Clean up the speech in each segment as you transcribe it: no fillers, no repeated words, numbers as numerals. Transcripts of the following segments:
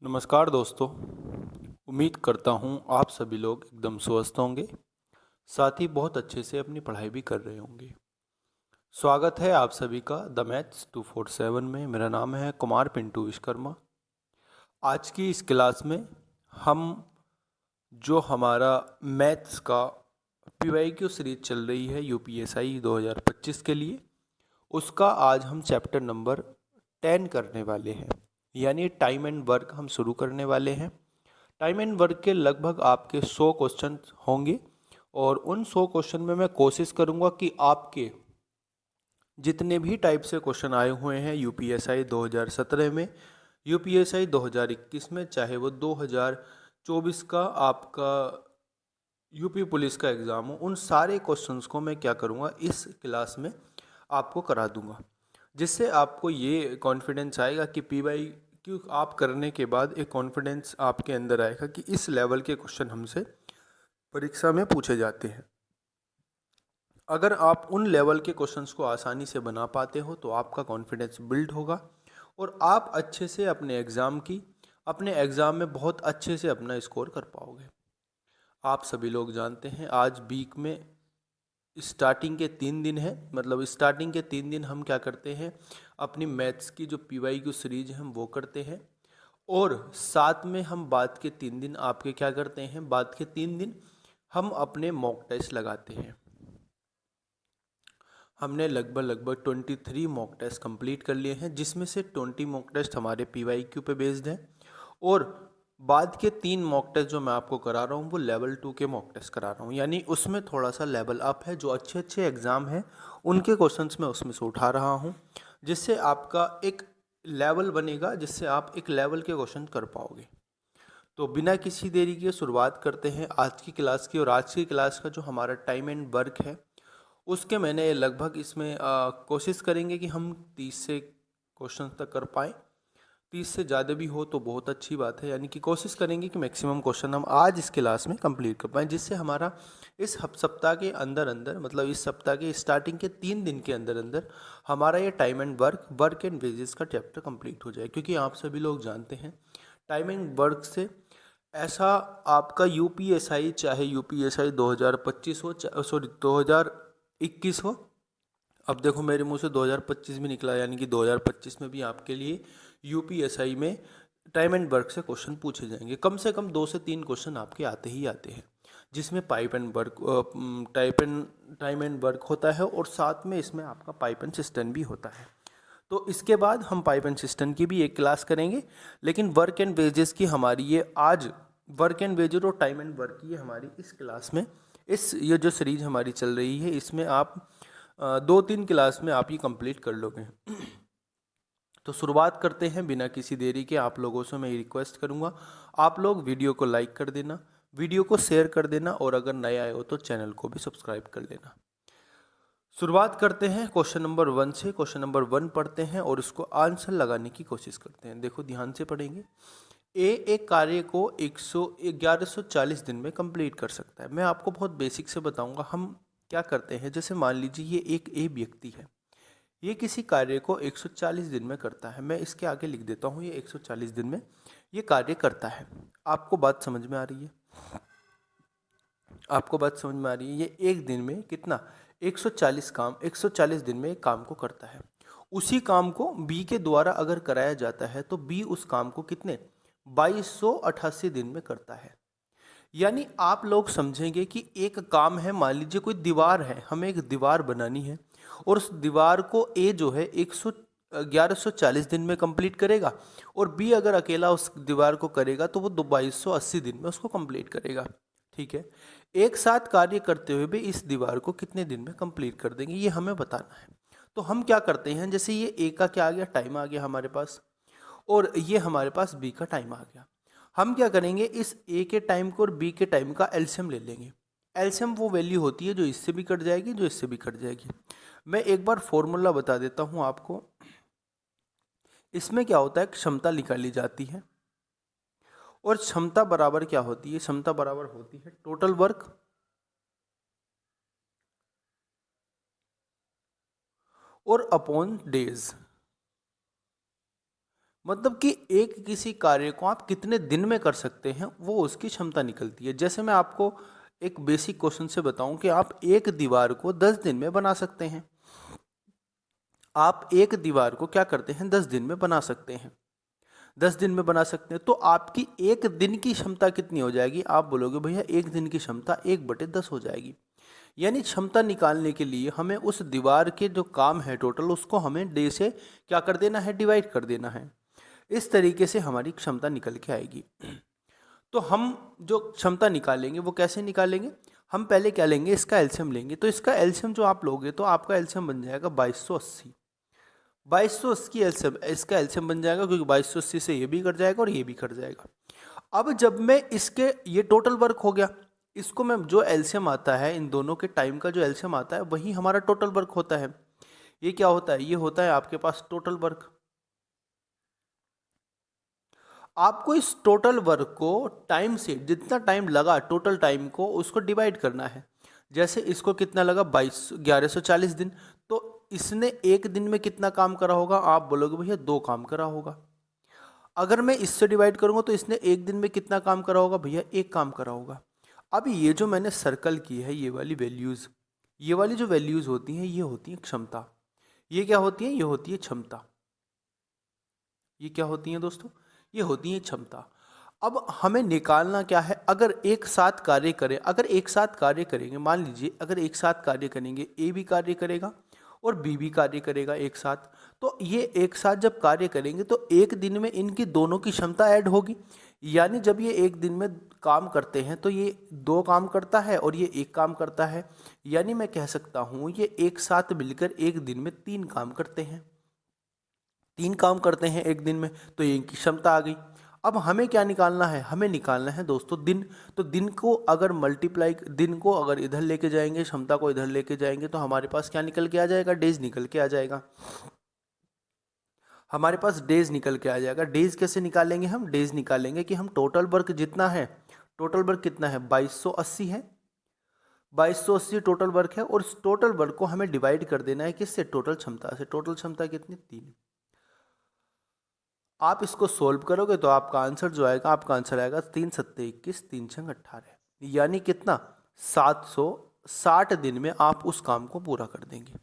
नमस्कार दोस्तों। उम्मीद करता हूँ आप सभी लोग एकदम स्वस्थ होंगे, साथ ही बहुत अच्छे से अपनी पढ़ाई भी कर रहे होंगे। स्वागत है आप सभी का द मैथ्स 247 में। मेरा नाम है कुमार पिंटू विश्वकर्मा। आज की इस क्लास में हम जो हमारा मैथ्स का पीवाईक्यू सीरीज चल रही है यूपीएसआई 2025 के लिए, उसका आज हम चैप्टर नंबर 10 करने वाले हैं, यानी टाइम एंड वर्क हम शुरू करने वाले हैं। टाइम एंड वर्क के लगभग आपके 100 क्वेश्चन होंगे और उन 100 क्वेश्चन में मैं कोशिश करूंगा कि आपके जितने भी टाइप से क्वेश्चन आए हुए हैं यूपीएसआई 2017 में, यूपीएसआई 2021 में, चाहे वो 2024 का आपका यूपी पुलिस का एग्ज़ाम हो, उन सारे क्वेश्चंस को मैं क्या करूँगा इस क्लास में आपको करा दूँगा, जिससे आपको ये कॉन्फिडेंस आएगा कि पीवाई क्यों आप करने के बाद एक कॉन्फिडेंस आपके अंदर आएगा कि इस लेवल के क्वेश्चन हमसे परीक्षा में पूछे जाते हैं। अगर आप उन लेवल के क्वेश्चंस को आसानी से बना पाते हो तो आपका कॉन्फिडेंस बिल्ड होगा और आप अच्छे से अपने एग्ज़ाम में बहुत अच्छे से अपना स्कोर कर पाओगे। आप सभी लोग जानते हैं आज वीक में स्टार्टिंग के 3 दिन है, मतलब स्टार्टिंग के 3 दिन हम क्या करते हैं, अपनी मैथ्स की जो पीवाईक्यू सीरीज है हम वो करते हैं और साथ में हम बाद के 3 दिन आपके क्या करते हैं, बाद के 3 दिन हम अपने मॉक टेस्ट लगाते हैं। हमने लगभग 23 मॉक टेस्ट कंप्लीट कर लिए हैं, जिसमें से 20 मॉक टेस्ट हमारे पीवाईक्यू पे बेस्ड हैं और बाद के 3 मॉक टेस्ट जो मैं आपको करा रहा हूँ वो लेवल 2 के मॉक टेस्ट करा रहा हूँ, यानी उसमें थोड़ा सा लेवल अप है। जो अच्छे अच्छे एग्ज़ाम हैं उनके क्वेश्चंस मैं उसमें से उठा रहा हूँ, जिससे आपका एक लेवल बनेगा, जिससे आप एक लेवल के क्वेश्चन कर पाओगे। तो बिना किसी देरी के शुरुआत करते हैं आज की क्लास की। और आज की क्लास का जो हमारा टाइम एंड वर्क है उसके मैंने लगभग इसमें कोशिश करेंगे कि हम 30 से क्वेश्चन तक कर पाएँ। 30 से ज़्यादा भी हो तो बहुत अच्छी बात है, यानी कि कोशिश करेंगे कि मैक्सिमम क्वेश्चन हम आज इस क्लास में कंप्लीट कर पाएँ, जिससे हमारा इस सप्ताह के अंदर अंदर, मतलब इस सप्ताह के स्टार्टिंग के 3 दिन के अंदर अंदर हमारा ये time and work and wages का चैप्टर कंप्लीट हो जाए। क्योंकि आप सभी लोग जानते हैं टाइम एंड वर्क से ऐसा आपका यूपीएसआई, चाहे यूपीएसआई 2025 हो, सॉरी 2021 हो, अब देखो मेरे मुंह से 2025 भी निकला, यानी कि 2025 में भी आपके लिए यूपीएसआई में टाइम एंड वर्क से क्वेश्चन पूछे जाएंगे। कम से कम 2 से 3 क्वेश्चन आपके आते ही आते हैं, जिसमें टाइम एंड वर्क होता है और साथ में इसमें आपका पाइप एंड सिस्टम भी होता है। तो इसके बाद हम पाइप एंड सिस्टम की भी एक क्लास करेंगे, लेकिन वर्क एंड वेजेस की हमारी ये आज वर्क एंड वेजेस और टाइम एंड वर्क की हमारी इस क्लास में, ये जो सीरीज हमारी चल रही है इसमें आप 2-3 क्लास में आप ये कंप्लीट कर लोगे। तो शुरुआत करते हैं बिना किसी देरी के। आप लोगों से मैं रिक्वेस्ट करूंगा, आप लोग वीडियो को लाइक कर देना, वीडियो को शेयर कर देना और अगर नए आए हो तो चैनल को भी सब्सक्राइब कर लेना। शुरुआत करते हैं क्वेश्चन नंबर 1 से। क्वेश्चन नंबर 1 पढ़ते हैं और उसको आंसर लगाने की कोशिश करते हैं। देखो ध्यान से पढ़ेंगे। एक कार्य को 1140 दिन में कंप्लीट कर सकता है। मैं आपको बहुत बेसिक से बताऊंगा हम क्या करते हैं। जैसे मान लीजिए ये एक व्यक्ति है, ये किसी कार्य को 140 दिन में करता है। मैं इसके आगे लिख देता हूँ, ये 140 दिन में ये कार्य करता है। आपको बात समझ में आ रही है? आपको बात समझ में आ रही है? ये एक दिन में कितना 140 दिन में एक काम को करता है। उसी काम को बी के द्वारा अगर कराया जाता है तो बी उस काम को कितने 2288 दिन में करता है। यानी आप लोग समझेंगे कि एक काम है, मान लीजिए कोई दीवार है, हमें एक दीवार बनानी है और उस दीवार को ए जो है 1140 दिन में कंप्लीट करेगा और बी अगर अकेला उस दीवार को करेगा तो वो 2280 दिन में उसको कंप्लीट करेगा। ठीक है, एक साथ कार्य करते हुए भी इस दीवार को कितने दिन में कंप्लीट कर देंगे ये हमें बताना है। तो हम क्या करते हैं, जैसे ये ए का क्या आ गया, टाइम आ गया हमारे पास, और ये हमारे पास बी का टाइम आ गया। हम क्या करेंगे, इस ए के टाइम को और बी के टाइम का एलसीएम ले लेंगे। एलसीएम वो वैल्यू होती है जो इससे भी कट जाएगी, जो इससे भी कट जाएगी। मैं एक बार फॉर्मूला बता देता हूँ आपको। इसमें क्या होता है, क्षमता निकाली जाती है और क्षमता बराबर क्या होती है, क्षमता बराबर होती है टोटल वर्क और अपॉन डेज। मतलब कि एक किसी कार्य को आप कितने दिन में कर सकते हैं वो उसकी क्षमता निकलती है। जैसे मैं आपको एक बेसिक क्वेश्चन से बताऊं कि आप एक दीवार को 10 दिन में बना सकते हैं। आप एक दीवार को क्या करते हैं, 10 दिन में बना सकते हैं। 10 दिन में बना सकते हैं तो आपकी एक दिन की क्षमता कितनी हो जाएगी? आप बोलोगे भैया एक दिन की क्षमता 1/10 हो जाएगी। यानी क्षमता निकालने के लिए हमें उस दीवार के जो काम है टोटल, उसको हमें डे से क्या कर देना है, डिवाइड कर देना है। इस तरीके से हमारी क्षमता निकल के आएगी। तो हम जो क्षमता निकालेंगे वो कैसे निकालेंगे? हम पहले क्या लेंगे, इसका एलसीएम लेंगे। तो इसका एलसीएम जो आप लोगे तो आपका एलसीएम बन जाएगा 2280। 2280 एलसीएम, इसका एलसीएम बन जाएगा, क्योंकि 2280 से ये भी कट जाएगा और ये भी कट जाएगा। अब जब मैं इसके, ये टोटल वर्क हो गया, इसको मैं जो एलसीएम आता है, इन दोनों के टाइम का जो एलसीएम आता है वही हमारा टोटल वर्क होता है। ये क्या होता है? ये होता है आपके पास टोटल वर्क। आपको इस टोटल वर्क को टाइम से, जितना टाइम लगा टोटल टाइम को, उसको डिवाइड करना है। जैसे इसको कितना लगा, 1140 दिन, तो इसने एक दिन में कितना काम करा होगा? आप बोलोगे भैया 2 काम करा होगा। अगर मैं इससे डिवाइड करूंगा तो इसने एक दिन में कितना काम करा होगा? भैया 1 काम करा होगा। अब ये जो मैंने सर्कल की है, ये वाली वैल्यूज़, ये वाली जो वैल्यूज़ होती हैं, ये होती हैं क्षमता। ये क्या होती है? ये होती है क्षमता। ये क्या होती हैं दोस्तों? ये होती है क्षमता। अब हमें निकालना क्या है? अगर एक साथ कार्य करें, अगर एक साथ कार्य करेंगे, मान लीजिए अगर एक साथ कार्य करेंगे, ए भी कार्य करेगा और बी भी कार्य करेगा एक साथ, तो ये एक साथ जब कार्य करेंगे तो एक दिन में इनकी दोनों की क्षमता ऐड होगी। यानी जब ये एक दिन में काम करते हैं तो ये 2 काम करता है और ये 1 काम करता है। यानी मैं कह सकता हूँ ये एक साथ मिलकर एक दिन में 3 काम करते हैं। 3 काम करते हैं एक दिन में, तो ये इनकी क्षमता आ गई। अब हमें क्या निकालना है? हमें निकालना है दोस्तों दिन। तो दिन को अगर मल्टीप्लाई, दिन को अगर इधर लेके जाएंगे, क्षमता को इधर लेके जाएंगे, तो हमारे पास क्या निकल के आ जाएगा? डेज निकल के आ जाएगा। हमारे पास डेज निकल के आ जाएगा। डेज कैसे निकालेंगे? हम डेज निकालेंगे कि हम टोटल वर्क जितना है, टोटल वर्क कितना है? 2280 है। 2280 टोटल वर्क है और उस टोटल वर्क को हमें डिवाइड कर देना है किससे? टोटल क्षमता से। टोटल क्षमता कितनी? 3। आप इसको सोल्व करोगे तो आपका आंसर जो आएगा, आपका आंसर आएगा 3 सत्ते 21, 3 छंग 18। यानी कितना? 760 दिन में आप उस काम को पूरा कर देंगे।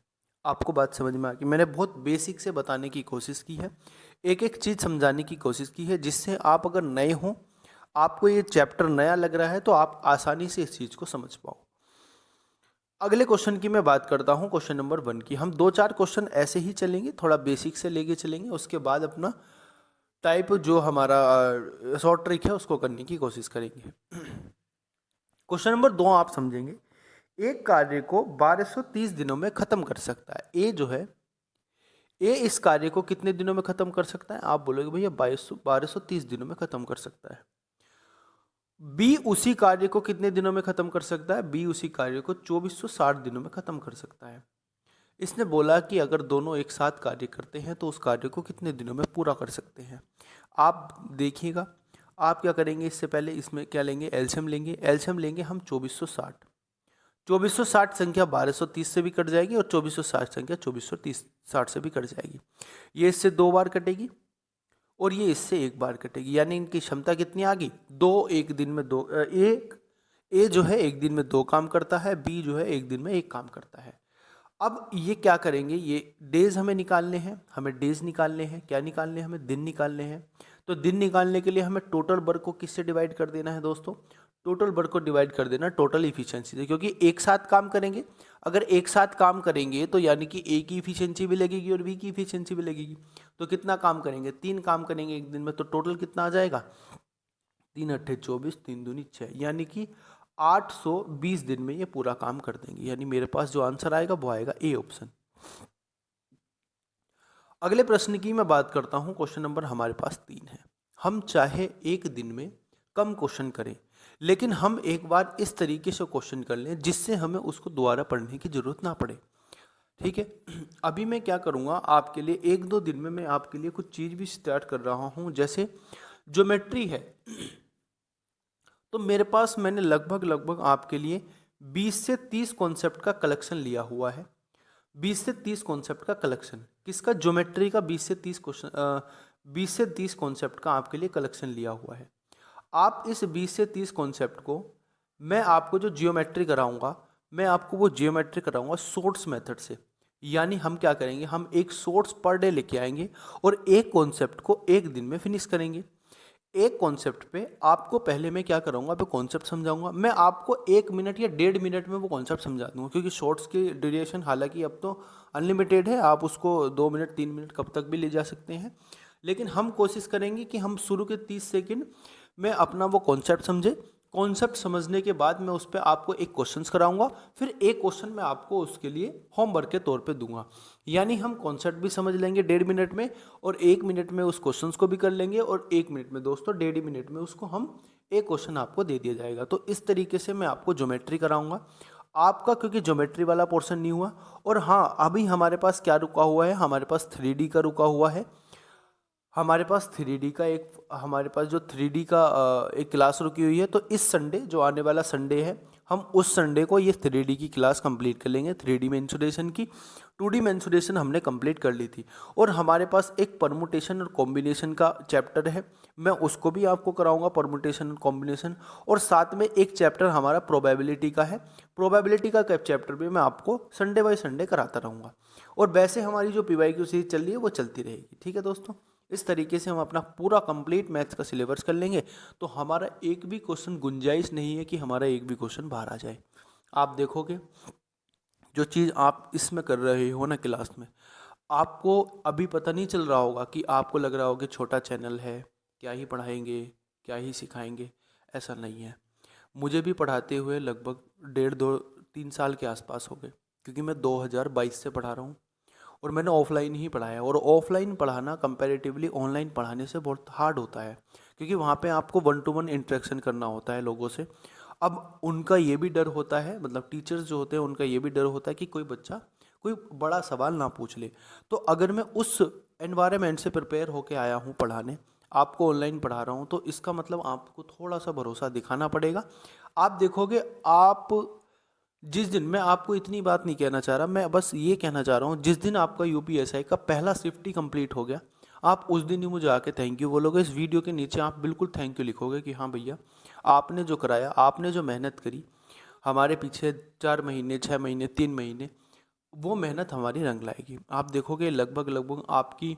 आपको बात समझ में आ गई? मैंने बहुत बेसिक से बताने की कोशिश की है, एक एक चीज़ समझाने की कोशिश की है, जिससे आप अगर नए हों, आपको ये चैप्टर नया लग रहा है, तो आप आसानी से इस चीज़ को समझ पाओ। अगले क्वेश्चन की मैं बात करता हूँ, क्वेश्चन नंबर 1 की। हम 2-4 क्वेश्चन ऐसे ही चलेंगे, थोड़ा बेसिक से लेके चलेंगे, उसके बाद अपना टाइप जो हमारा शॉर्ट ट्रिक है उसको करने की कोशिश करेंगे। क्वेश्चन नंबर 2 आप समझेंगे। एक कार्य को 1230 दिनों में खत्म कर सकता है। ए जो है, ए इस कार्य को कितने दिनों में खत्म कर सकता है? आप बोलोगे भैया 1230 दिनों में खत्म कर सकता है। बी उसी कार्य को कितने दिनों में खत्म कर सकता है? बी उसी कार्य को 2460 दिनों में खत्म कर सकता है। इसने बोला कि अगर दोनों एक साथ कार्य करते हैं तो उस कार्य को कितने दिनों में पूरा कर सकते हैं। आप देखिएगा, आप क्या करेंगे? इससे पहले इसमें क्या लेंगे? एलसीएम लेंगे। एलसीएम लेंगे हम 2460। 2460 संख्या 1230 से भी कट जाएगी और 2460 संख्या 2460 से भी कट जाएगी। ये इससे 2 बार कटेगी और ये इससे 1 बार कटेगी। यानी इनकी क्षमता कितनी आ गई? 2 एक दिन में 2, एक ए जो है एक दिन में 2 काम करता है, बी जो है एक दिन में 1 काम करता है। अब ये क्या करेंगे? ये डेज हमें निकालने हैं, हमें डेज निकालने हैं। क्या निकालने हैं? हमें दिन निकालने हैं। तो दिन निकालने के लिए हमें टोटल वर्क को किससे डिवाइड कर देना है दोस्तों? टोटल वर्क को डिवाइड कर देना टोटल इफिशियंसी से, क्योंकि एक साथ काम करेंगे। अगर एक साथ काम करेंगे तो यानी कि ए की इफिशियंसी भी लगेगी और बी की इफिशियंसी भी लगेगी। तो कितना काम करेंगे? 3 काम करेंगे एक दिन में, तो टोटल कितना आ जाएगा? 3 अट्ठे 24, 3 दूनी 6, यानी कि 820 दिन में ये पूरा काम कर देंगे। यानी मेरे पास जो आंसर आएगा वो आएगा ए ऑप्शन। अगले प्रश्न की मैं बात करता हूं। क्वेश्चन नंबर हमारे पास 3 है। हम चाहे एक दिन में कम क्वेश्चन करें, लेकिन हम एक बार इस तरीके से क्वेश्चन कर लें जिससे हमें उसको दोबारा पढ़ने की जरूरत ना पड़े। ठीक है, अभी मैं क्या करूँगा आपके लिए, 1-2 दिन में मैं आपके लिए कुछ चीज़ भी स्टार्ट कर रहा हूँ। जैसे ज्योमेट्री है, तो मेरे पास मैंने लगभग आपके लिए 20 से 30 कॉन्सेप्ट का कलेक्शन लिया हुआ है। 20 से 30 कॉन्सेप्ट का कलेक्शन किसका? ज्योमेट्री का। 20 से 30 क्वेश्चन, 20 से 30 कॉन्सेप्ट का आपके लिए कलेक्शन लिया हुआ है। आप इस 20 से 30 कॉन्सेप्ट को, मैं आपको जो जियोमेट्री कराऊंगा, मैं आपको वो जियोमेट्री कराऊंगा शॉर्ट्स मेथड से। यानी हम क्या करेंगे, हम एक शॉर्ट्स पर डे लेके आएंगे और एक कॉन्सेप्ट को एक दिन में फिनिश करेंगे। एक कॉन्सेप्ट पे आपको पहले मैं क्या कराऊंगा, पे कॉन्सेप्ट समझाऊंगा। मैं आपको 1 मिनट या 1.5 मिनट में वो कॉन्सेप्ट समझा दूंगा, क्योंकि शॉर्ट्स की ड्यूरेशन हालांकि अब तो अनलिमिटेड है, आप उसको 2 मिनट 3 मिनट कब तक भी ले जा सकते हैं। लेकिन हम कोशिश करेंगे कि हम शुरू के 30 सेकंड में अपना वो कॉन्सेप्ट समझे। कॉन्सेप्ट समझने के बाद मैं उस पर आपको एक क्वेश्चंस कराऊंगा, फिर एक क्वेश्चन मैं आपको उसके लिए होमवर्क के तौर पे दूंगा। यानी हम कॉन्सेप्ट भी समझ लेंगे 1.5 मिनट में, और 1 मिनट में उस क्वेश्चंस को भी कर लेंगे, और 1 मिनट में दोस्तों 1.5 मिनट में उसको हम एक क्वेश्चन आपको दे दिया जाएगा। तो इस तरीके से मैं आपको ज्योमेट्री कराऊंगा आपका, क्योंकि ज्योमेट्री वाला पोर्शन नहीं हुआ। और हाँ, अभी हमारे पास क्या रुका हुआ है, हमारे पास 3D का रुका हुआ है। हमारे पास 3D का एक, हमारे पास जो 3D का एक क्लास रुकी हुई है। तो इस संडे, जो आने वाला संडे है, हम उस संडे को ये 3D की क्लास कंप्लीट कर लेंगे। 3D मेंसुरेशन की 2D मेंसुरेशन हमने कंप्लीट कर ली थी, और हमारे पास एक परमुटेशन और कॉम्बिनेशन का चैप्टर है, मैं उसको भी आपको कराऊंगा, परमुटेशन और कॉम्बिनेशन। और साथ में एक चैप्टर हमारा प्रोबेबिलिटी का है, प्रोबेबिलिटी का चैप्टर भी मैं आपको संडे बाय संडे कराता रहूँगा। और वैसे हमारी जो PYQ सीरीज चल रही है वो चलती रहेगी। ठीक है दोस्तों, इस तरीके से हम अपना पूरा कंप्लीट मैथ्स का सिलेबस कर लेंगे, तो हमारा एक भी क्वेश्चन, गुंजाइश नहीं है कि हमारा एक भी क्वेश्चन बाहर आ जाए। आप देखोगे जो चीज़ आप इसमें कर रहे हो ना क्लास में, आपको अभी पता नहीं चल रहा होगा, कि आपको लग रहा होगा कि छोटा चैनल है, क्या ही पढ़ाएंगे, क्या ही सिखाएंगे। ऐसा नहीं है। मुझे भी पढ़ाते हुए लगभग 1.5 2 3 साल के आसपास हो गए, क्योंकि मैं 2022 से पढ़ा रहा हूँ, और मैंने ऑफलाइन ही पढ़ाया। और ऑफलाइन पढ़ाना कंपैरेटिवली ऑनलाइन पढ़ाने से बहुत हार्ड होता है, क्योंकि वहाँ पे आपको 1 to 1 इंटरेक्शन करना होता है लोगों से। अब उनका ये भी डर होता है, मतलब टीचर्स जो होते हैं उनका ये भी डर होता है कि कोई बच्चा कोई बड़ा सवाल ना पूछ ले। तो अगर मैं उस एनवायरनमेंट से प्रिपेयर होके आया हूँ पढ़ाने, आपको ऑनलाइन पढ़ा रहा हूँ, तो इसका मतलब आपको थोड़ा सा भरोसा दिखाना पड़ेगा। आप देखोगे, आप जिस दिन, मैं आपको इतनी बात नहीं कहना चाह रहा, मैं बस ये कहना चाह रहा हूँ, जिस दिन आपका UPSI का पहला शिफ्ट ही कंप्लीट हो गया, आप उस दिन ही मुझे आके थैंक यू बोलोगे। इस वीडियो के नीचे आप बिल्कुल थैंक यू लिखोगे कि हाँ भैया, आपने जो कराया, आपने जो मेहनत करी हमारे पीछे 4 महीने, 6 महीने, 3 महीने, वो मेहनत हमारी रंग लाएगी। आप देखोगे लगभग लगभग आपकी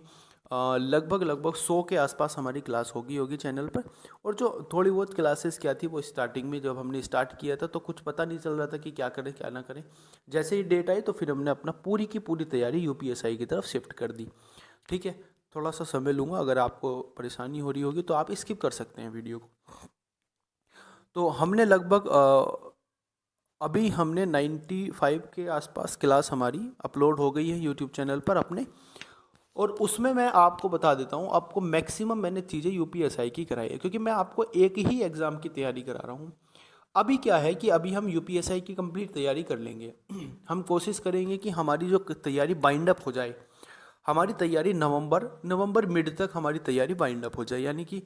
लगभग लगभग 100 के आसपास हमारी क्लास होगी चैनल पर। और जो थोड़ी बहुत क्लासेस क्या थी, वो स्टार्टिंग में जब हमने स्टार्ट किया था तो कुछ पता नहीं चल रहा था कि क्या करें क्या ना करें। जैसे ही डेट आई तो फिर हमने अपना पूरी की पूरी तैयारी UPSI की तरफ शिफ्ट कर दी। ठीक है, थोड़ा सा समय लूँगा, अगर आपको परेशानी हो रही होगी तो आप स्किप कर सकते हैं वीडियो को। तो हमने लगभग अभी हमने 95 के आसपास क्लास हमारी अपलोड हो गई है यूट्यूब चैनल पर अपने। और उसमें मैं आपको बता देता हूँ, आपको मैक्सिमम मैंने चीज़ें UPSI की कराई है, क्योंकि मैं आपको एक ही एग्ज़ाम की तैयारी करा रहा हूँ। अभी क्या है कि अभी हम UPSI की कंप्लीट तैयारी कर लेंगे। हम कोशिश करेंगे कि हमारी जो तैयारी बाइंड अप हो जाए, हमारी तैयारी नवंबर मिड तक हमारी तैयारी बाइंड अप हो जाए, यानी कि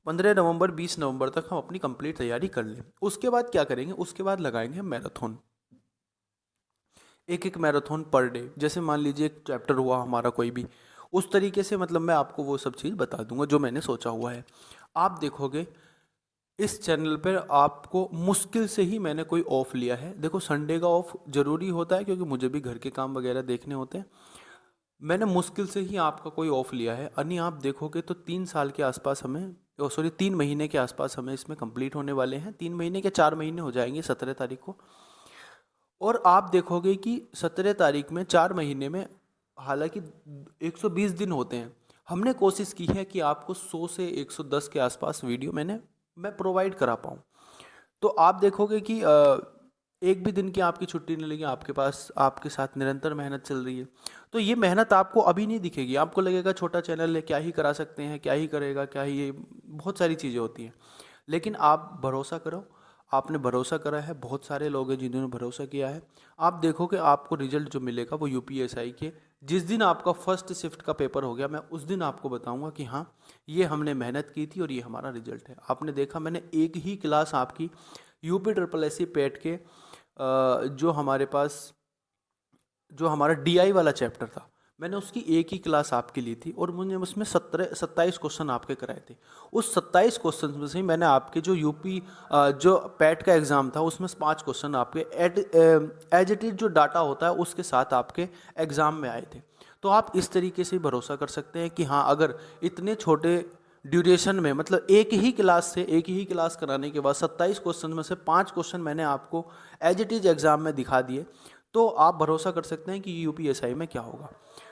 15 नवंबर 20 नवंबर तक हम अपनी कंप्लीट तैयारी कर लें। उसके बाद क्या करेंगे, उसके बाद लगाएंगे मैराथन, एक एक मैराथन पर डे। जैसे मान लीजिए एक चैप्टर हुआ हमारा कोई भी, उस तरीके से मतलब मैं आपको वो सब चीज़ बता दूंगा जो मैंने सोचा हुआ है। आप देखोगे इस चैनल पर आपको मुश्किल से ही मैंने कोई ऑफ लिया है। देखो, संडे का ऑफ ज़रूरी होता है, क्योंकि मुझे भी घर के काम वगैरह देखने होते हैं। मैंने मुश्किल से ही आपका कोई ऑफ लिया है, अन्य आप देखोगे तो 3 साल के आसपास हमें, सॉरी 3 महीने के आसपास हमें इसमें कंप्लीट होने वाले हैं। 3 महीने के 4 महीने हो जाएंगे 17 तारीख को। और आप देखोगे कि 17 तारीख में 4 महीने में, हालांकि 120 दिन होते हैं, हमने कोशिश की है कि आपको 100 से 110 के आसपास वीडियो मैं प्रोवाइड करा पाऊँ। तो आप देखोगे कि एक भी दिन की आपकी छुट्टी नहीं लगी, आपके पास आपके साथ निरंतर मेहनत चल रही है। तो ये मेहनत आपको अभी नहीं दिखेगी, आपको लगेगा छोटा चैनल है, क्या ही करा सकते हैं, क्या ही करेगा, क्या ही, ये बहुत सारी चीज़ें होती हैं। लेकिन आप भरोसा करो, आपने भरोसा करा है, बहुत सारे लोग हैं जिन्होंने भरोसा किया है। आप देखोगे आपको रिजल्ट जो मिलेगा वो UPSI के जिस दिन आपका फर्स्ट शिफ्ट का पेपर हो गया, मैं उस दिन आपको बताऊंगा कि हाँ, ये हमने मेहनत की थी और ये हमारा रिजल्ट है। आपने देखा, मैंने एक ही क्लास आपकी UPSSC पेट के जो हमारे पास, जो हमारा DI वाला चैप्टर था, मैंने उसकी एक ही क्लास आपके ली थी और मुझे उसमें 27 क्वेश्चन आपके कराए थे। उस 27 क्वेश्चन में से ही मैंने आपके जो यूपी जो पैट का एग्ज़ाम था उसमें 5 क्वेश्चन आपके एज इट इज़ जो डाटा होता है उसके साथ आपके एग्ज़ाम में आए थे। तो आप इस तरीके से भरोसा कर सकते हैं कि हाँ, अगर इतने छोटे ड्यूरेशन में, मतलब एक ही क्लास कराने के बाद 27 क्वेश्चन में से 5 क्वेश्चन मैंने आपको एज इट इज़ एग्ज़ाम में दिखा दिए, तो आप भरोसा कर सकते हैं कि यूपीएसआई में क्या होगा।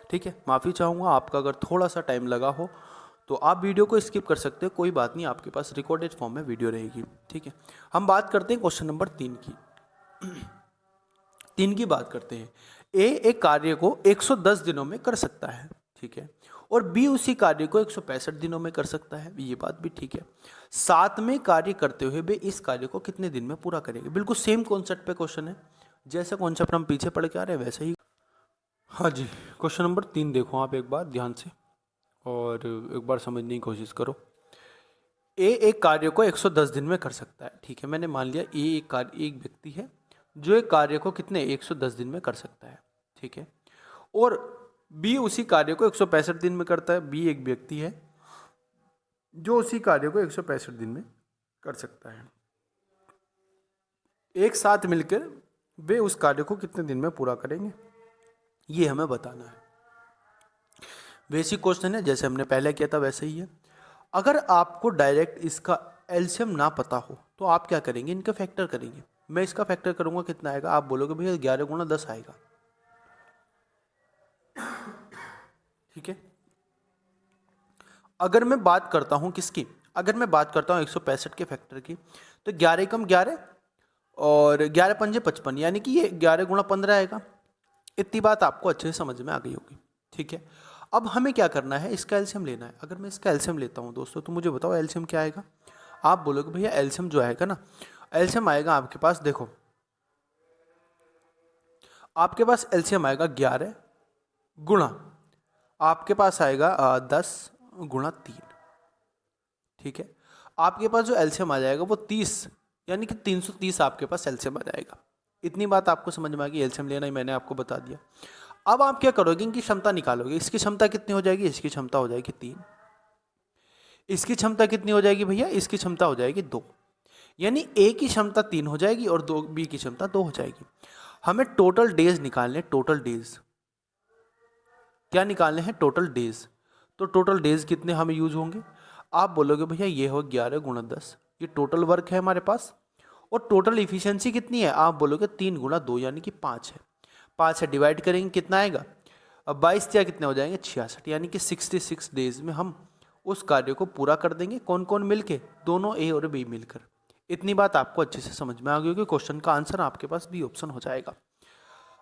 ठीक है, माफ़ी चाहूँगा आपका अगर थोड़ा सा टाइम लगा हो तो आप वीडियो को स्किप कर सकते हो, कोई बात नहीं, आपके पास रिकॉर्डेड फॉर्म में वीडियो रहेगी। ठीक है, हम बात करते हैं क्वेश्चन नंबर 3 की। 3 की बात करते हैं। ए एक कार्य को 110 दिनों में कर सकता है, ठीक है, और बी उसी कार्य को 165 दिनों में कर सकता है, ये बात भी ठीक है। साथ में कार्य करते हुए वे इस कार्य को कितने दिन में पूरा करेंगे। बिल्कुल सेम कॉन्सेप्ट पे क्वेश्चन है, जैसा कॉन्सेप्ट हम पीछे पढ़ के आ रहे हैं वैसे ही। हाँ जी, क्वेश्चन नंबर 3 देखो आप एक बार ध्यान से और एक बार समझने की कोशिश करो। ए एक कार्य को 110 दिन में कर सकता है, ठीक है, मैंने मान लिया ए एक व्यक्ति है जो एक कार्य को कितने 110 दिन में कर सकता है, ठीक है, और बी उसी कार्य को 165 दिन में करता है। बी एक व्यक्ति है जो उसी कार्य को 165 दिन में कर सकता है। एक साथ मिलकर वे उस कार्य को कितने दिन में पूरा करेंगे, ये हमें बताना है। बेसिक क्वेश्चन है, जैसे हमने पहले किया था वैसे ही है। अगर आपको डायरेक्ट इसका एलसीएम ना पता हो तो आप क्या करेंगे, इनका फैक्टर करेंगे। मैं इसका फैक्टर करूंगा, कितना आएगा, आप बोलोगे भैया 11 गुणा 10 आएगा, ठीक है। अगर मैं बात करता हूं किसकी, अगर मैं बात करता हूं 165 के फैक्टर की, तो 11 कम 11 और 11 पंजे 55, यानी कि ये 11 गुणा 15 आएगा। इतनी बात आपको अच्छे से समझ में आ गई होगी, ठीक है। अब हमें क्या करना है, इसका एलसीएम लेना है। अगर मैं इसका एलसीएम लेता हूं दोस्तों, तो मुझे बताओ एलसीएम क्या आएगा। आप बोलोगे भैया एलसीएम जो आएगा ना, एलसीएम आएगा आपके पास, देखो आपके पास एलसीएम आएगा 11 गुणा, आपके पास आएगा 10 गुणा 3, ठीक है। आपके पास जो एलसीएम आ जाएगा वो 30, यानी कि 330 आपके पास एलसीएम आ जाएगा। इतनी बात आपको समझ में आ गई, एलसीएम लेना ही मैंने आपको बता दिया। अब आप क्या करोगे, इनकी क्षमता निकालोगे। इसकी क्षमता कितनी हो जाएगी, इसकी क्षमता हो जाएगी 3, इसकी क्षमता कितनी हो जाएगी भैया, इसकी क्षमता हो जाएगी 2, यानी ए की क्षमता 3 हो जाएगी और बी की क्षमता 2 हो जाएगी। हमें टोटल डेज निकालने, टोटल डेज क्या निकालने हैं, टोटल डेज। तो टोटल डेज कितने हमें यूज होंगे, आप बोलोगे भैया ये हो 11 गुणा 10, ये टोटल वर्क है हमारे पास, और टोटल इफिशियंसी कितनी है, आप बोलोगे 3 गुणा 2 यानी कि 5 है। 5 से डिवाइड करेंगे कितना आएगा, अब 22 या कितने हो जाएंगे 66, यानी कि 66 डेज में हम उस कार्य को पूरा कर देंगे। कौन कौन मिलके, दोनों ए और बी मिलकर। इतनी बात आपको अच्छे से समझ में आ गई होगी। क्वेश्चन का आंसर आपके पास बी ऑप्शन हो जाएगा।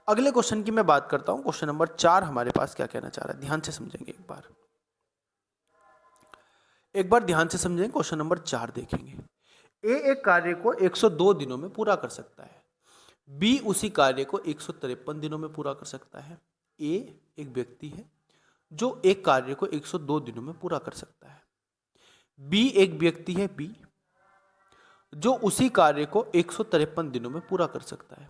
अगले क्वेश्चन की मैं बात करता हूं, क्वेश्चन नंबर 4 हमारे पास क्या कहना चाह रहा है, ध्यान से समझेंगे एक बार ध्यान से समझेंगे। क्वेश्चन नंबर 4 देखेंगे। ए एक कार्य को 102 दिनों में पूरा कर सकता है, बी उसी कार्य को 153 दिनों में पूरा कर सकता है। ए एक व्यक्ति है जो एक कार्य को 102 दिनों में पूरा कर सकता है। बी एक व्यक्ति है, बी जो उसी कार्य को 153 दिनों में पूरा कर सकता है।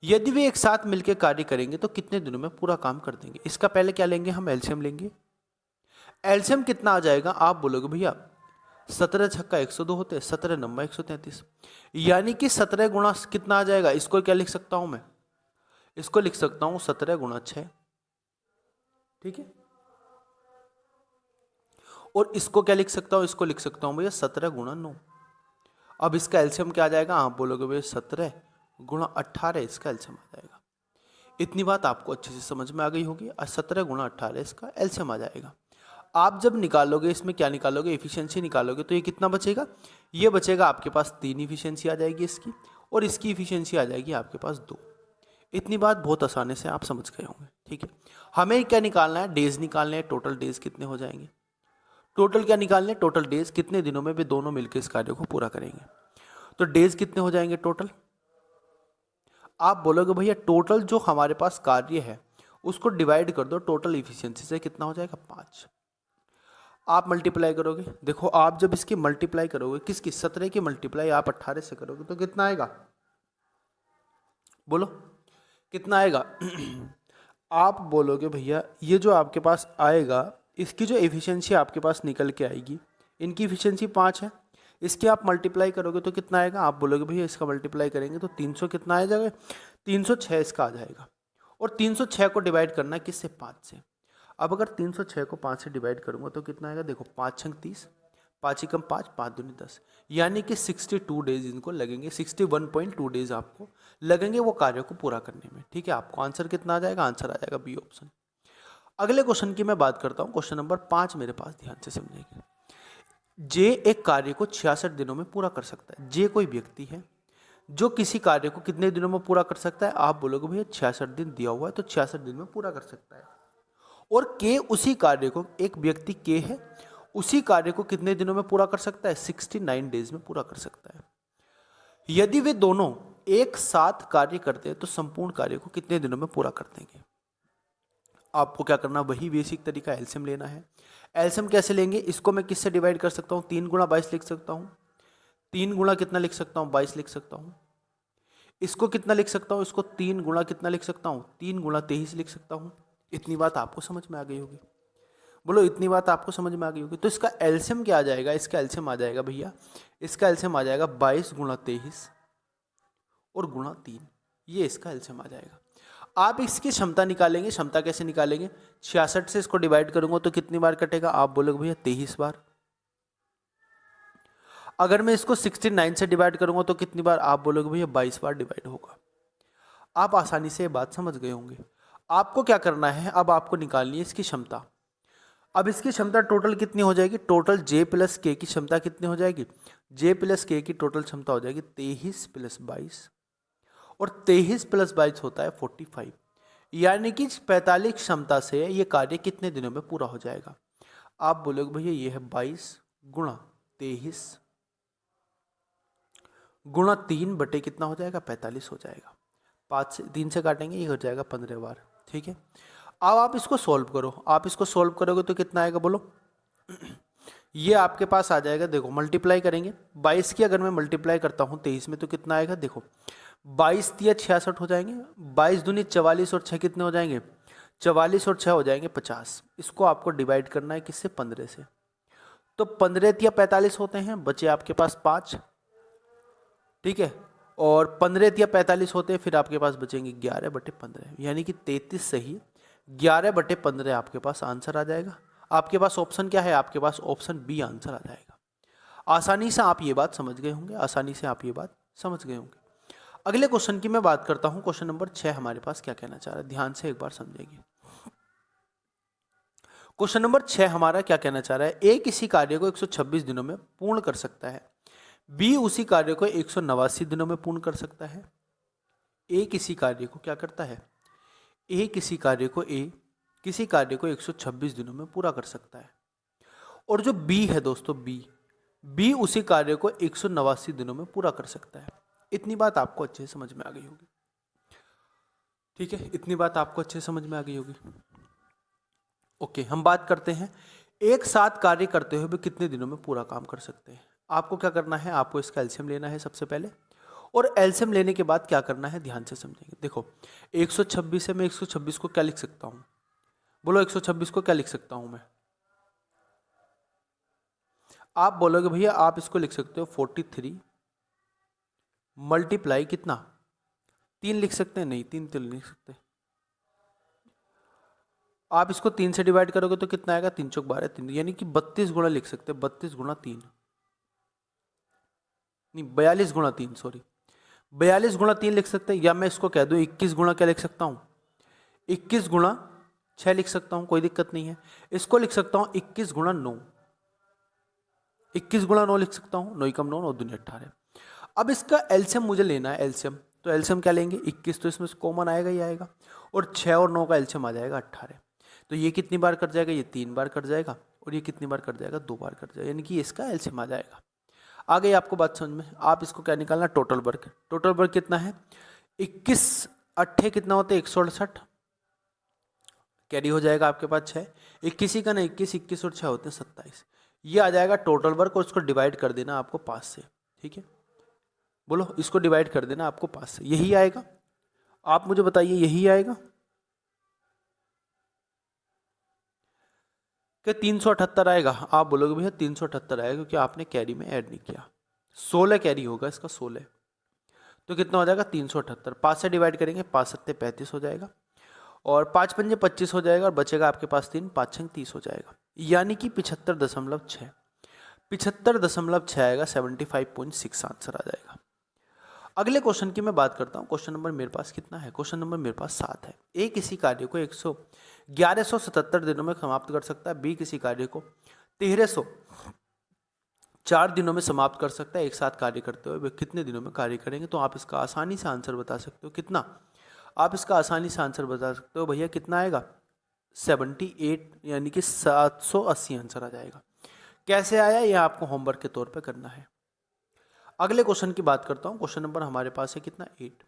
यदि वे एक साथ मिलकर कार्य करेंगे तो कितने दिनों में पूरा काम कर देंगे। इसका पहले क्या लेंगे, हम एलसीएम लेंगे। एलसीएम कितना आ जाएगा, आप बोलोगे भैया 17 छक्का 102 होते हैं, 17 नंबर 133, यानी कि 17 गुणा कितना आ जाएगा। इसको क्या लिख सकता हूं मैं, इसको लिख सकता हूं 17 गुणा 6, ठीक है। और इसको क्या लिख सकता हूं, इसको लिख सकता हूं भैया 17 गुणा 9। अब इसका एलसीएम क्या आ जाएगा, आप बोलोगे भैया 17 गुणा 18, इसका एलसीएम आ जाएगा। इतनी बात आपको अच्छे से समझ में आ गई होगी। 17 गुणा 18 इसका एलसीएम आ जाएगा। आप जब निकालोगे, इसमें क्या निकालोगे, एफिशिएंसी निकालोगे, तो ये कितना बचेगा, ये बचेगा आपके पास 3 इफिशिएंसी आ जाएगी इसकी, और इसकी इफिशिएंसी आ जाएगी आपके पास 2। इतनी बात बहुत आसानी से आप समझ गए होंगे, ठीक है। हमें क्या निकालना है, डेज निकालने हैं। टोटल डेज कितने हो जाएंगे, टोटल क्या निकालने, टोटल डेज कितने दिनों में वे दोनों मिलकर इस कार्य को पूरा करेंगे। तो डेज कितने हो जाएंगे टोटल, आप बोलोगे भैया टोटल जो हमारे पास कार्य है उसको डिवाइड कर दो टोटल इफिशियंसी से, कितना हो जाएगा 5। आप मल्टीप्लाई करोगे, देखो आप जब इसकी मल्टीप्लाई करोगे, किसकी, 17 की मल्टीप्लाई आप 18 से करोगे तो कितना आएगा, बोलो कितना आएगा। आप बोलोगे भैया ये जो आपके पास आएगा इसकी जो एफिशिएंसी आपके पास निकल के आएगी, इनकी एफिशिएंसी 5 है, इसके आप मल्टीप्लाई करोगे तो कितना आएगा, आप बोलोगे भैया इसका मल्टीप्लाई करेंगे तो 300 कितना आ जाएगा, 306 इसका आ जाएगा। और 306 को डिवाइड करना है किससे, 5 से। अब अगर 306 को 5 से डिवाइड करूँगा तो कितना आएगा, देखो 5 छंग 30, 5 ही कम 5, 5 दूनी 10, यानी कि 62 डेज इनको लगेंगे, 61.2 डेज आपको लगेंगे वो कार्य को पूरा करने में। ठीक है, आपको आंसर कितना आ जाएगा, आंसर आ जाएगा बी ऑप्शन। अगले क्वेश्चन की मैं बात करता हूँ, क्वेश्चन नंबर 5 मेरे पास, ध्यान से समझेंगे। जे एक कार्य को 66 दिनों में पूरा कर सकता है। जे कोई व्यक्ति है जो किसी कार्य को कितने दिनों में पूरा कर सकता है, आप बोलोगे भैया 66 दिन दिया हुआ है तो 66 दिन में पूरा कर सकता है। और के उसी कार्य को, एक व्यक्ति के है, उसी कार्य को कितने दिनों में पूरा कर सकता है, 69 डेज में पूरा कर सकता है। यदि वे दोनों एक साथ कार्य करते हैं तो संपूर्ण कार्य को कितने दिनों में पूरा कर देंगे। आपको क्या करना, वही बेसिक तरीका, एलसीएम लेना है। एलसीएम कैसे लेंगे, इसको मैं किससे डिवाइड कर सकता हूँ, 3 गुणा 22 लिख सकता हूँ, 3 गुणा कितना लिख सकता हूँ, 22 लिख सकता हूँ। इसको कितना लिख सकता हूँ, इसको 3 गुणा कितना लिख सकता हूँ, 3 गुणा 23 लिख सकता हूँ। इतनी बात आपको समझ में आ गई होगी, बोलो इतनी बात आपको समझ में आ गई होगी। तो इसका एलसीएम क्या आ जाएगा, इसका एलसीएम आ जाएगा भैया, इसका एलसीएम आ जाएगा 22 गुणा 23 और गुणा 3, ये इसका एलसीएम आ जाएगा। आप इसकी क्षमता निकालेंगे, क्षमता कैसे निकालेंगे, 66 से इसको डिवाइड करूंगा तो कितनी बार कटेगा, आप बोलोगे भैया 23 बार। अगर मैं इसको 69 से डिवाइड करूंगा तो कितनी बार, आप बोलोगे भैया 22 बार डिवाइड होगा। आप आसानी से ये बात समझ गए होंगे। आपको क्या करना है, अब आपको निकालनी है इसकी क्षमता। अब इसकी क्षमता टोटल कितनी हो जाएगी, टोटल जे प्लस के की क्षमता कितनी हो जाएगी, जे प्लस के की टोटल क्षमता हो जाएगी 23 प्लस 22, और 23 प्लस 22 होता है 45, यानी कि 45 क्षमता से ये कार्य कितने दिनों में पूरा हो जाएगा। आप बोलोगे भैया ये है 22 गुणा 23 गुणा 3 बटे कितना हो जाएगा, 45 हो जाएगा। 5 से 3 से काटेंगे, ये हो जाएगा 15 बार। ठीक है, अब आप इसको सॉल्व करो, आप इसको सॉल्व करोगे तो कितना आएगा बोलो, ये आपके पास आ जाएगा, देखो मल्टीप्लाई करेंगे 22 की, अगर मैं मल्टीप्लाई करता हूँ 23 में तो कितना आएगा, देखो 22 तिया 66 हो जाएंगे, 22 दूनी 44 और 6 कितने हो जाएंगे, 44 और 6 हो जाएंगे 50। इसको आपको डिवाइड करना है किससे, 15 से। तो 15 तिया 45 होते हैं, बचे आपके पास 5। ठीक है, और 15 तिया 45 होते हैं, फिर आपके पास बचेंगे 11 बटे 15, यानी कि 33 सही 11 बटे 15 आपके पास आंसर आ जाएगा। आपके पास ऑप्शन क्या है, आपके पास ऑप्शन बी आंसर आ जाएगा। आसानी से आप ये बात समझ गए होंगे, आसानी से आप ये बात समझ गए होंगे। अगले क्वेश्चन की मैं बात करता हूं, क्वेश्चन नंबर 6 हमारे पास क्या कहना चाह रहा है, ध्यान से एक बार समझेंगे। क्वेश्चन नंबर 6 हमारा क्या कहना चाह रहा है, ए किसी कार्य को 126 दिनों में पूर्ण कर सकता है, बी उसी कार्य को 189 दिनों में पूर्ण कर सकता है। ए किसी कार्य को क्या करता है, ए किसी कार्य को 126 दिनों में पूरा कर सकता है, और जो बी है दोस्तों, बी उसी कार्य को 189 दिनों में पूरा कर सकता है। इतनी बात आपको अच्छे से समझ में आ गई होगी। ठीक है, इतनी बात आपको अच्छे से समझ में आ गई होगी। ओके, हम बात करते हैं एक साथ कार्य करते हुए भी कितने दिनों में पूरा काम कर सकते हैं। आपको क्या करना है, आपको इसका एलसीएम लेना है सबसे पहले, और एलसीएम लेने के बाद क्या करना है, ध्यान से समझेंगे। देखो 126 है, मैं 126 को क्या लिख सकता हूँ, बोलो 126 को क्या लिख सकता हूँ मैं, आप बोलोगे भैया आप इसको लिख सकते हो 43 मल्टीप्लाई कितना, 3 लिख सकते हैं, नहीं 3 तो नहीं लिख सकते। आप इसको 3 से डिवाइड करोगे तो कितना आएगा, 3 चौक 12 3, यानी कि 32 गुणा लिख सकते हैं, 32 गुणा 3 नहीं 42 गुणा 3, सॉरी 42 गुणा 3 लिख सकते हैं, या मैं इसको कह दूं 21 गुणा क्या लिख सकता हूं, 21 गुणा 6 लिख सकता हूं, कोई दिक्कत नहीं है। इसको लिख सकता हूं 21 गुणा 9, 21 गुणा 9 लिख सकता हूं, 9 कम 9 9 दूनी 18। अब इसका एलसीएम मुझे लेना है, एलसीएम तो एलसीएम क्या लेंगे, 21 तो इसमें कॉमन आएगा ही आएगा, और 6 और 9 का एलसीएम आ जाएगा 18। तो ये कितनी बार कट जाएगा, ये 3 बार कट जाएगा, और ये कितनी बार कट जाएगा, 2 बार कट जाएगा, यानी कि इसका एलसीएम आ जाएगा। आ गई आपको बात समझ में। आप इसको क्या निकालना, टोटल वर्क, टोटल वर्क कितना है, 21 8 कितना होता है 168, कैरी हो जाएगा आपके पास 6, 21 का ना 21 और 6 होते हैं 27, ये आ जाएगा टोटल वर्क, और इसको डिवाइड कर देना आपको 5 से। ठीक है, बोलो इसको डिवाइड कर देना आपको 5 से, यही आएगा, आप मुझे बताइए यही आएगा, कि 378 आएगा। आप बोलोगे भैया 378 आएगा क्योंकि आपने कैरी में ऐड नहीं किया। 16 कैरी होगा इसका, 16 तो कितना हो जाएगा 378। 5 से डिवाइड करेंगे, 5 सत्ते 35 हो जाएगा और 5 पंजे 25 हो जाएगा और बचेगा आपके पास 3, 5 छंग 30 हो जाएगा, यानी कि 75.6। 75.6 आएगा, 75.6 आंसर आ जाएगा। अगले क्वेश्चन की मैं बात करता हूँ। क्वेश्चन नंबर मेरे पास कितना है? क्वेश्चन नंबर मेरे पास 7 है। ए किसी कार्य को 1177 दिनों में समाप्त कर सकता है। बी किसी कार्य को 1304 दिनों में समाप्त कर सकता है। एक साथ कार्य करते हुए वे कितने दिनों में कार्य करेंगे? तो आप इसका आसानी से आंसर बता सकते हो। कितना? आप इसका आसानी से आंसर बता सकते हो भैया, कितना आएगा? 78, यानी कि 780 आंसर आ जाएगा। कैसे आया ये आपको होमवर्क के तौर पे करना है। अगले क्वेश्चन की बात करता हूँ। क्वेश्चन नंबर हमारे पास है कितना? 8।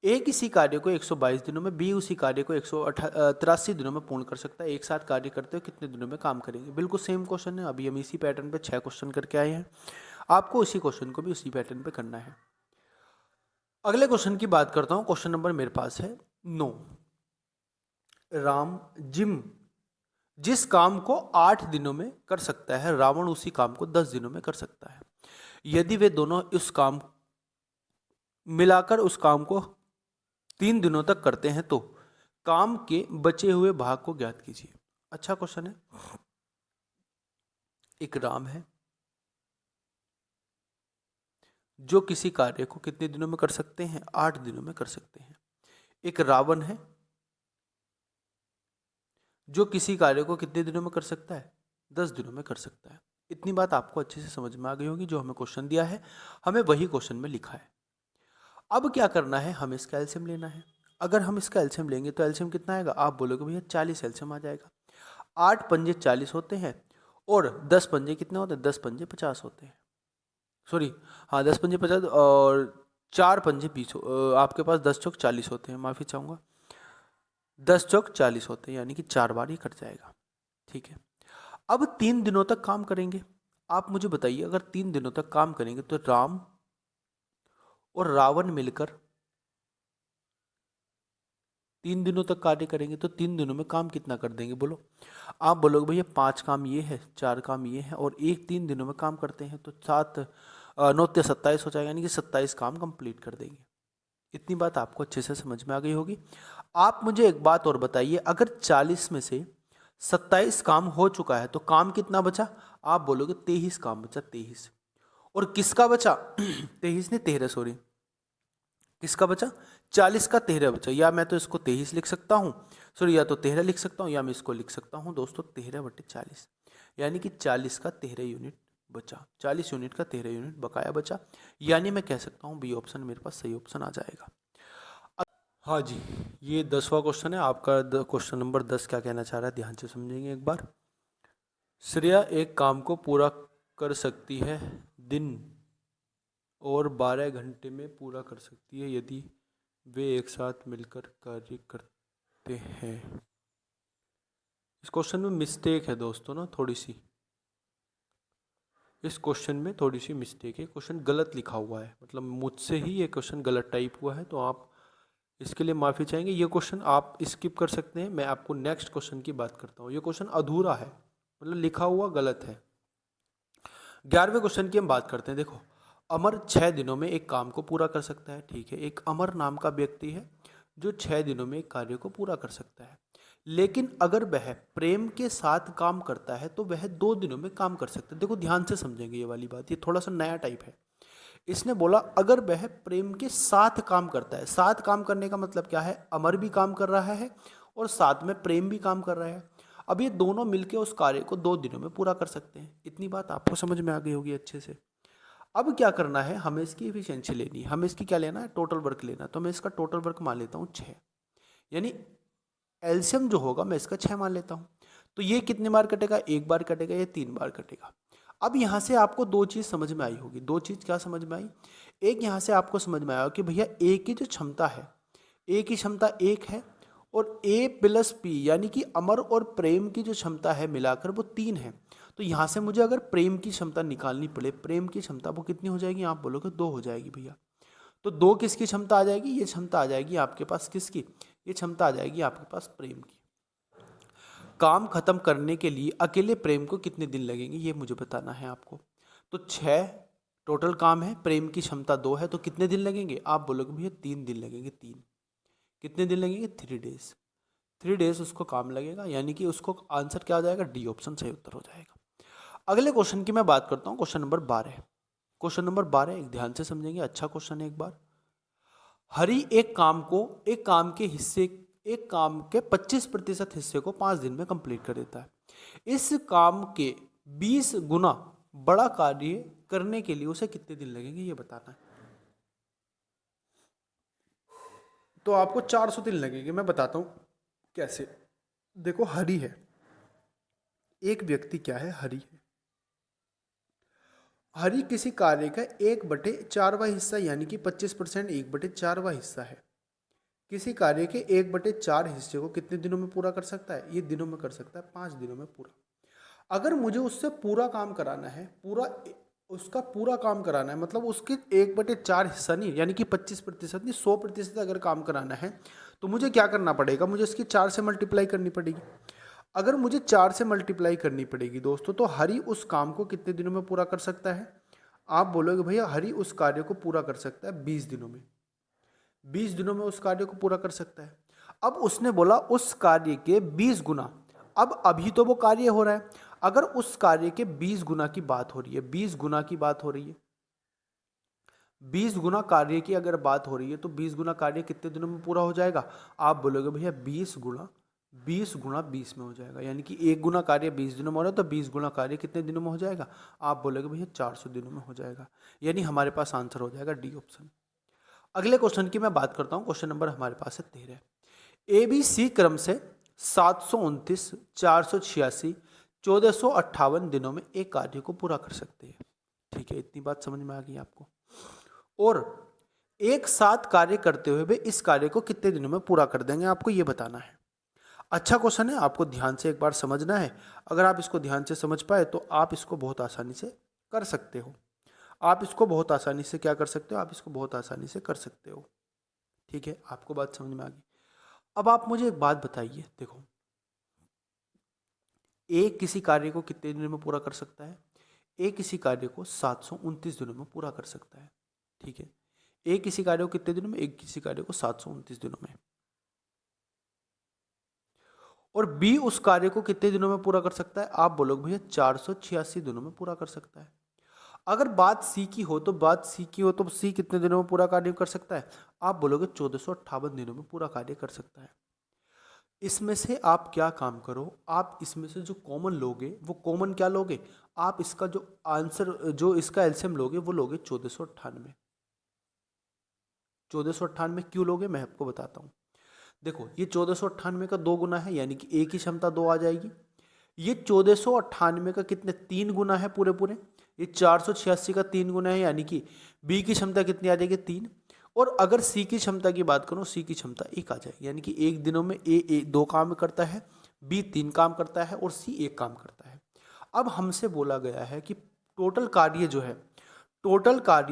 ए किसी कार्य को 122 दिनों में, बी उसी कार्य को 183 दिनों में पूर्ण कर सकता है। एक साथ कार्य करते हुए कितने दिनों में काम करेंगे? बिल्कुल सेम क्वेश्चन है। अभी हम इसी पैटर्न पे 6 क्वेश्चन करके आए हैं। आपको उसी क्वेश्चन को भी उसी पैटर्न पे करना है। अगले क्वेश्चन की बात करता हूँ। क्वेश्चन नंबर मेरे पास है 9। राम जिस काम को 8 दिनों में कर सकता है, रावण उसी काम को 10 दिनों में कर सकता है। यदि वे दोनों उस काम मिलाकर उस काम को 3 दिनों तक करते हैं तो काम के बचे हुए भाग को ज्ञात कीजिए। अच्छा क्वेश्चन है। एक राम है जो किसी कार्य को कितने दिनों में कर सकते हैं? 8 दिनों में कर सकते हैं। एक रावण है जो किसी कार्य को कितने दिनों में कर सकता है? 10 दिनों में कर सकता है। इतनी बात आपको अच्छे से समझ में आ गई होगी। जो हमें क्वेश्चन दिया है हमें वही क्वेश्चन में लिखा है। अब क्या करना है? हमें इसका एलसीएम लेना है। अगर हम इसका एलसीएम लेंगे तो एलसीएम कितना आएगा? आप बोलोगे भैया 40 एलसीएम आ जाएगा। 8 पंजे 40 होते हैं और 10 पंजे कितने होते हैं? 10 पंजे 50 होते हैं। सॉरी, हाँ 10 पंजे 50 और 4 पंजे 20, आपके पास 10 चौक 40 होते हैं। माफ़ी चाहूँगा, 10 चौक 40 होते हैं, यानी कि 4 बार ही कट जाएगा। ठीक है। अब 3 दिनों तक काम करेंगे। आप मुझे बताइए, अगर 3 दिनों तक काम करेंगे तो राम और रावण मिलकर 3 दिनों तक कार्य करेंगे तो 3 दिनों में काम कितना कर देंगे? बोलो। आप बोलोगे भैया 5 काम ये है, 4 काम ये है और 3 दिनों में काम करते हैं तो 7 9 27 हो जाएगा, यानी कि 27 काम कंप्लीट कर देंगे। इतनी बात आपको अच्छे से समझ में आ गई होगी। आप मुझे एक बात और बताइए, अगर 40 में से 27 काम हो चुका है तो काम कितना बचा? आप बोलोगे 23 काम बचा। 23 और किसका बचा? 23 ने 13, सॉरी, किसका बचा? 40 का 13 बचा। या मैं तो इसको 23 लिख सकता हूँ, सॉरी, या तो 13 लिख सकता हूँ, या मैं इसको लिख सकता हूँ दोस्तों 13/40, यानी कि 40 का 13 यूनिट बचा। 40 यूनिट का 13 यूनिट बकाया बचा, यानी मैं कह सकता हूँ बी ऑप्शन मेरे पास सही ऑप्शन आ जाएगा। हाँ जी, ये 10वां क्वेश्चन है आपका। क्वेश्चन नंबर 10 क्या कहना चाह रहा है, ध्यान से समझेंगे एक बार। श्रेया एक काम को पूरा कर सकती है, दिन और 12 घंटे में पूरा कर सकती है यदि वे एक साथ मिलकर कार्य करते हैं। इस क्वेश्चन में मिस्टेक है दोस्तों ना, थोड़ी सी। इस क्वेश्चन में थोड़ी सी मिस्टेक है। क्वेश्चन गलत लिखा हुआ है, मतलब मुझसे ही ये क्वेश्चन गलत टाइप हुआ है, तो आप इसके लिए माफ़ी चाहेंगे। ये क्वेश्चन आप स्किप कर सकते हैं। मैं आपको नेक्स्ट क्वेश्चन की बात करता हूँ। ये क्वेश्चन अधूरा है, मतलब लिखा हुआ गलत है। 11वें क्वेश्चन की हम बात करते हैं। देखो, अमर 6 दिनों में एक काम को पूरा कर सकता है। ठीक है, एक अमर नाम का व्यक्ति है जो 6 दिनों में एक कार्य को पूरा कर सकता है, लेकिन अगर वह प्रेम के साथ काम करता है तो वह 2 दिनों में काम कर सकता है। देखो ध्यान से समझेंगे ये वाली बात, ये थोड़ा सा नया टाइप है। इसने बोला अगर वह प्रेम के साथ काम करता है। साथ काम करने का मतलब क्या है? अमर भी काम कर रहा है और साथ में प्रेम भी काम कर रहा है। अब ये दोनों मिलकर उस कार्य को 2 दिनों में पूरा कर सकते हैं। इतनी बात आपको समझ में आ गई होगी अच्छे से। अब क्या करना है? हमें इसकी एफिशिएंसी लेनी है। हमें इसकी क्या लेना है? टोटल वर्क लेना है। तो मैं इसका टोटल वर्क मान लेता हूँ 6, यानी एलसीएम जो होगा मैं इसका 6 मान लेता हूँ। तो ये कितने बार कटेगा? 1 बार कटेगा, ये 3 बार कटेगा। अब यहाँ से आपको 2 चीज़ समझ में आई होगी। 2 चीज़ क्या समझ में आई? एक यहाँ से आपको समझ में आया कि भैया ए की जो क्षमता है, ए की क्षमता 1 है और ए प्लस पी यानी कि अमर और प्रेम की जो क्षमता है मिलाकर वो 3 है। तो यहाँ से मुझे अगर प्रेम की क्षमता निकालनी पड़े, प्रेम की क्षमता वो कितनी हो जाएगी? आप बोलोगे 2 हो जाएगी भैया। तो 2 किसकी क्षमता आ जाएगी? ये क्षमता आ जाएगी आपके पास किसकी? ये क्षमता आ जाएगी आपके पास प्रेम की। काम खत्म करने के लिए अकेले प्रेम को कितने दिन लगेंगे, ये मुझे बताना है आपको। तो 6 टोटल काम है, प्रेम की क्षमता 2 है, तो कितने दिन लगेंगे? आप बोलोगे भैया 3 दिन लगेंगे। 3 कितने दिन लगेंगे? 3 डेज। 3 डेज उसको काम लगेगा, यानी कि उसको आंसर क्या हो जाएगा? डी ऑप्शन सही उत्तर हो जाएगा। अगले क्वेश्चन की मैं बात करता हूँ, क्वेश्चन नंबर 12। क्वेश्चन नंबर 12 एक ध्यान से समझेंगे, अच्छा क्वेश्चन है। एक बार हरि एक काम के 25% हिस्से को 5 दिन में कंप्लीट कर देता है। इस काम के 20 गुना बड़ा कार्य करने के लिए उसे कितने दिन लगेंगे, ये बताना है। तो आपको 400 दिन लगेंगे। मैं बताता हूं कैसे। देखो, हरि है, एक व्यक्ति क्या है? हरि है। हरि किसी कार्य का 1/4वां हिस्सा यानी कि 25% 1/4वां हिस्सा है। किसी कार्य के 1/4 हिस्से को कितने दिनों में पूरा कर सकता है? ये दिनों में कर सकता है, 5 दिनों में पूरा। अगर मुझे उससे पूरा काम कराना है, उसका पूरा काम कराना है, मतलब उसके 1/4 हिस्सा नहीं, यानी कि 25% नहीं, 100% अगर काम कराना है, तो मुझे क्या करना पड़ेगा? मुझे इसकी 4 से मल्टीप्लाई करनी पड़ेगी। अगर मुझे 4 से मल्टीप्लाई करनी पड़ेगी दोस्तों, तो हरि उस काम को कितने दिनों में पूरा कर सकता है? आप बोलोगे भैया हरि उस कार्य को पूरा कर सकता है 20 दिनों में। 20 दिनों में उस कार्य को पूरा कर सकता है। अब उसने बोला उस कार्य के 20 गुना। अब अभी तो वो कार्य हो रहा है, अगर उस कार्य के 20 गुना की बात हो रही है, 20 गुना की बात हो रही है, 20 गुना कार्य की अगर बात हो रही है, तो 20 गुना कार्य कितने दिनों में पूरा हो जाएगा? आप बोलोगे भैया 20 गुना 20 में हो जाएगा, यानी कि 1 गुना कार्य 20 दिनों में हो रहा है, तो 20 गुना कार्य कितने दिनों में हो जाएगा? आप बोलोगे भैया 400 दिनों में हो जाएगा, यानी हमारे पास आंसर हो जाएगा डी ऑप्शन। अगले क्वेश्चन की मैं बात करता हूं, क्वेश्चन नंबर हमारे पास है 13। ABC क्रम से 729, 486, 1458 दिनों में एक कार्य को पूरा कर सकते हैं। ठीक है, इतनी बात समझ में आ गई आपको। और एक साथ कार्य करते हुए वे इस कार्य को कितने दिनों में पूरा कर देंगे, आपको ये बताना है। अच्छा क्वेश्चन है, आपको ध्यान से एक बार समझना है। अगर आप इसको ध्यान से समझ पाए तो आप इसको बहुत आसानी से कर सकते हो। आप इसको बहुत आसानी से क्या कर सकते हो? आप इसको बहुत आसानी से कर सकते हो। ठीक है, आपको बात समझ में आ गई। अब आप मुझे एक बात बताइए, देखो, ए किसी कार्य को कितने दिनों में पूरा कर सकता है? ए किसी कार्य को 729 दिनों में पूरा कर सकता है। ठीक है, ए किसी कार्य को कितने दिनों में? एक किसी कार्य को 729 दिनों में। और बी उस कार्य को कितने दिनों में पूरा कर सकता है? आप बोलोगे भैया 486 दिनों में पूरा कर सकता है। अगर बात सी की हो तो सी कितने दिनों में पूरा कार्य कर सकता है? आप बोलोगे 1458 दिनों में पूरा कार्य कर सकता है। इसमें से आप क्या काम करो, आप इसमें से जो कॉमन लोगे वो कॉमन क्या लोगे? आप इसका जो आंसर, जो इसका एलसीएम लोगे वो लोगे 1498। 1498 क्यों लोगे, मैं आपको बताता हूँ। देखो, ये 1498 का 2 गुना है, यानी कि ए की क्षमता 2 आ जाएगी। ये 1498 का कितने 3 गुना है पूरे पूरे। ये 486 का 3 गुना है, यानी कि बी की क्षमता कितनी आ जाएगी? 3। और अगर सी की क्षमता की बात करूं, सी की क्षमता 1 आ जाएगी, यानी कि एक दिनों में ए 2 काम करता है, बी 3 काम करता है और सी 1 काम करता है। अब हमसे बोला गया है कि टोटल कार्य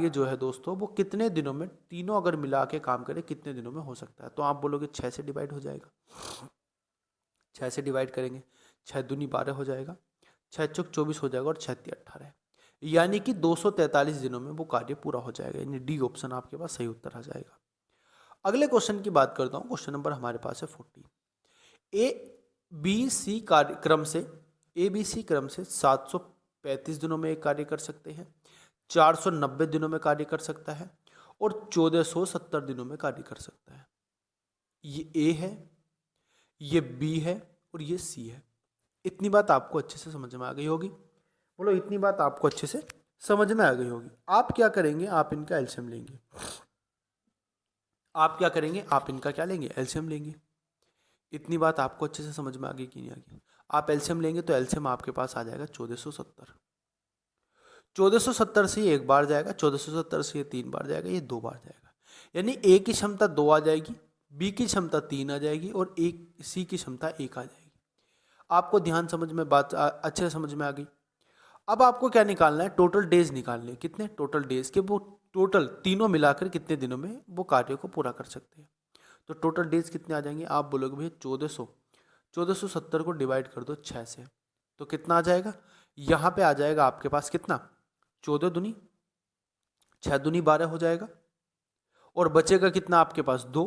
जो है दोस्तों, वो कितने दिनों में, तीनों अगर मिला के काम करे कितने दिनों में हो सकता है? तो आप बोलोगे 6 से डिवाइड हो जाएगा। 6 से डिवाइड करेंगे, 6 दूनी 12 हो जाएगा, 6 चौक 24 हो जाएगा और 6 तिया 18, यानी कि 243 दिनों में वो कार्य पूरा हो जाएगा, यानी डी ऑप्शन आपके पास सही उत्तर आ जाएगा। अगले क्वेश्चन की बात करता हूँ, क्वेश्चन नंबर हमारे पास है 40। ए बी सी क्रम से 735 दिनों में एक कार्य कर सकते हैं, 490 दिनों में कार्य कर सकता है और 1470 दिनों में कार्य कर सकता है। ये ए है, ये बी है और ये सी है। इतनी बात आपको अच्छे से समझ में आ गई होगी। बोलो, इतनी बात आपको अच्छे से समझ में आ गई होगी। आप क्या करेंगे? आप इनका एलसीएम लेंगे। आप क्या करेंगे? आप इनका क्या लेंगे? एलसीएम लेंगे। इतनी बात आपको अच्छे से समझ में आ गई कि नहीं आ गई? आप एलसीएम लेंगे तो एलसीएम आपके पास आ जाएगा 1470। 1470 से ये 1 बार जाएगा, 1470 से ये 3 बार जाएगा, ये 2 बार जाएगा, यानी ए की क्षमता 2 आ जाएगी, बी की क्षमता 3 आ जाएगी और सी की क्षमता 1 आ जाएगी। आपको ध्यान समझ में बात अच्छे से समझ में आ गई। अब आपको क्या निकालना है? टोटल डेज निकालने। कितने टोटल डेज के? वो टोटल तीनों मिलाकर कितने दिनों में वो कार्य को पूरा कर सकते हैं। तो टोटल डेज कितने आ जाएंगे? आप बोलोगे भैया 1470 को डिवाइड कर दो 6 से, तो कितना आ जाएगा, यहाँ पे आ जाएगा आपके पास कितना, 14 दूनी 6 दूनी 12 हो जाएगा, और बचेगा कितना आपके पास 2,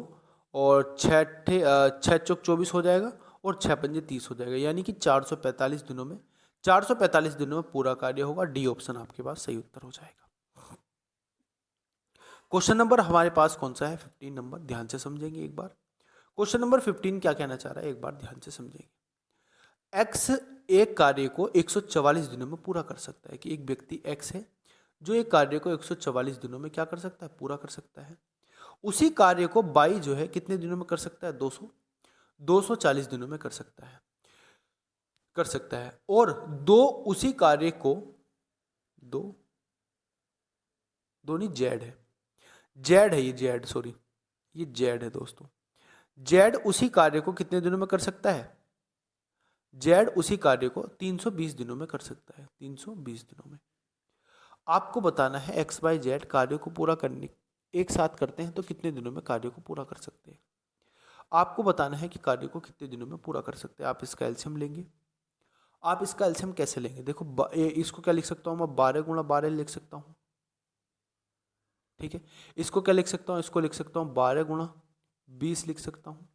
और 6 चौक 24 हो जाएगा, और 6 पंजे 30 हो जाएगा, यानी कि 445 दिनों में 445 दिनों में पूरा कार्य होगा। डी ऑप्शन आपके पास सही उत्तर हो जाएगा। क्वेश्चन नंबर हमारे पास कौन सा है, 15 नंबर, ध्यान से समझेंगे एक बार। क्वेश्चन नंबर 15 क्या कहना चाह रहा है, एक बार ध्यान से समझेंगे। एक्स एक कार्य को 144 दिनों में पूरा कर सकता है, कि एक व्यक्ति एक्स है जो एक कार्य को 144 दिनों में क्या कर सकता है, पूरा कर सकता है। उसी कार्य को बाई जो है कितने दिनों में कर सकता है, 240 दिनों में कर सकता है। और दो उसी कार्य को दो नहीं जेड है, ये जेड है दोस्तों। जेड उसी कार्य को कितने दिनों में कर सकता है, जेड उसी कार्य को 320 दिनों में कर सकता है, 320 दिनों में। आपको बताना है एक्स वाई जेड कार्य को पूरा करने एक साथ करते हैं तो कितने दिनों में कार्य को पूरा कर सकते हैं। आपको बताना है कि कार्य को कितने दिनों में पूरा कर सकते हैं। आप इसका एलसीएम लेंगे। आप इसका एलसीएम कैसे लेंगे, देखो इसको क्या लिख सकता हूँ मैं, 12 गुणा 12 लिख सकता हूँ, ठीक है। इसको क्या लिख सकता हूँ, इसको लिख सकता हूँ 12 गुणा 20 लिख सकता हूँ।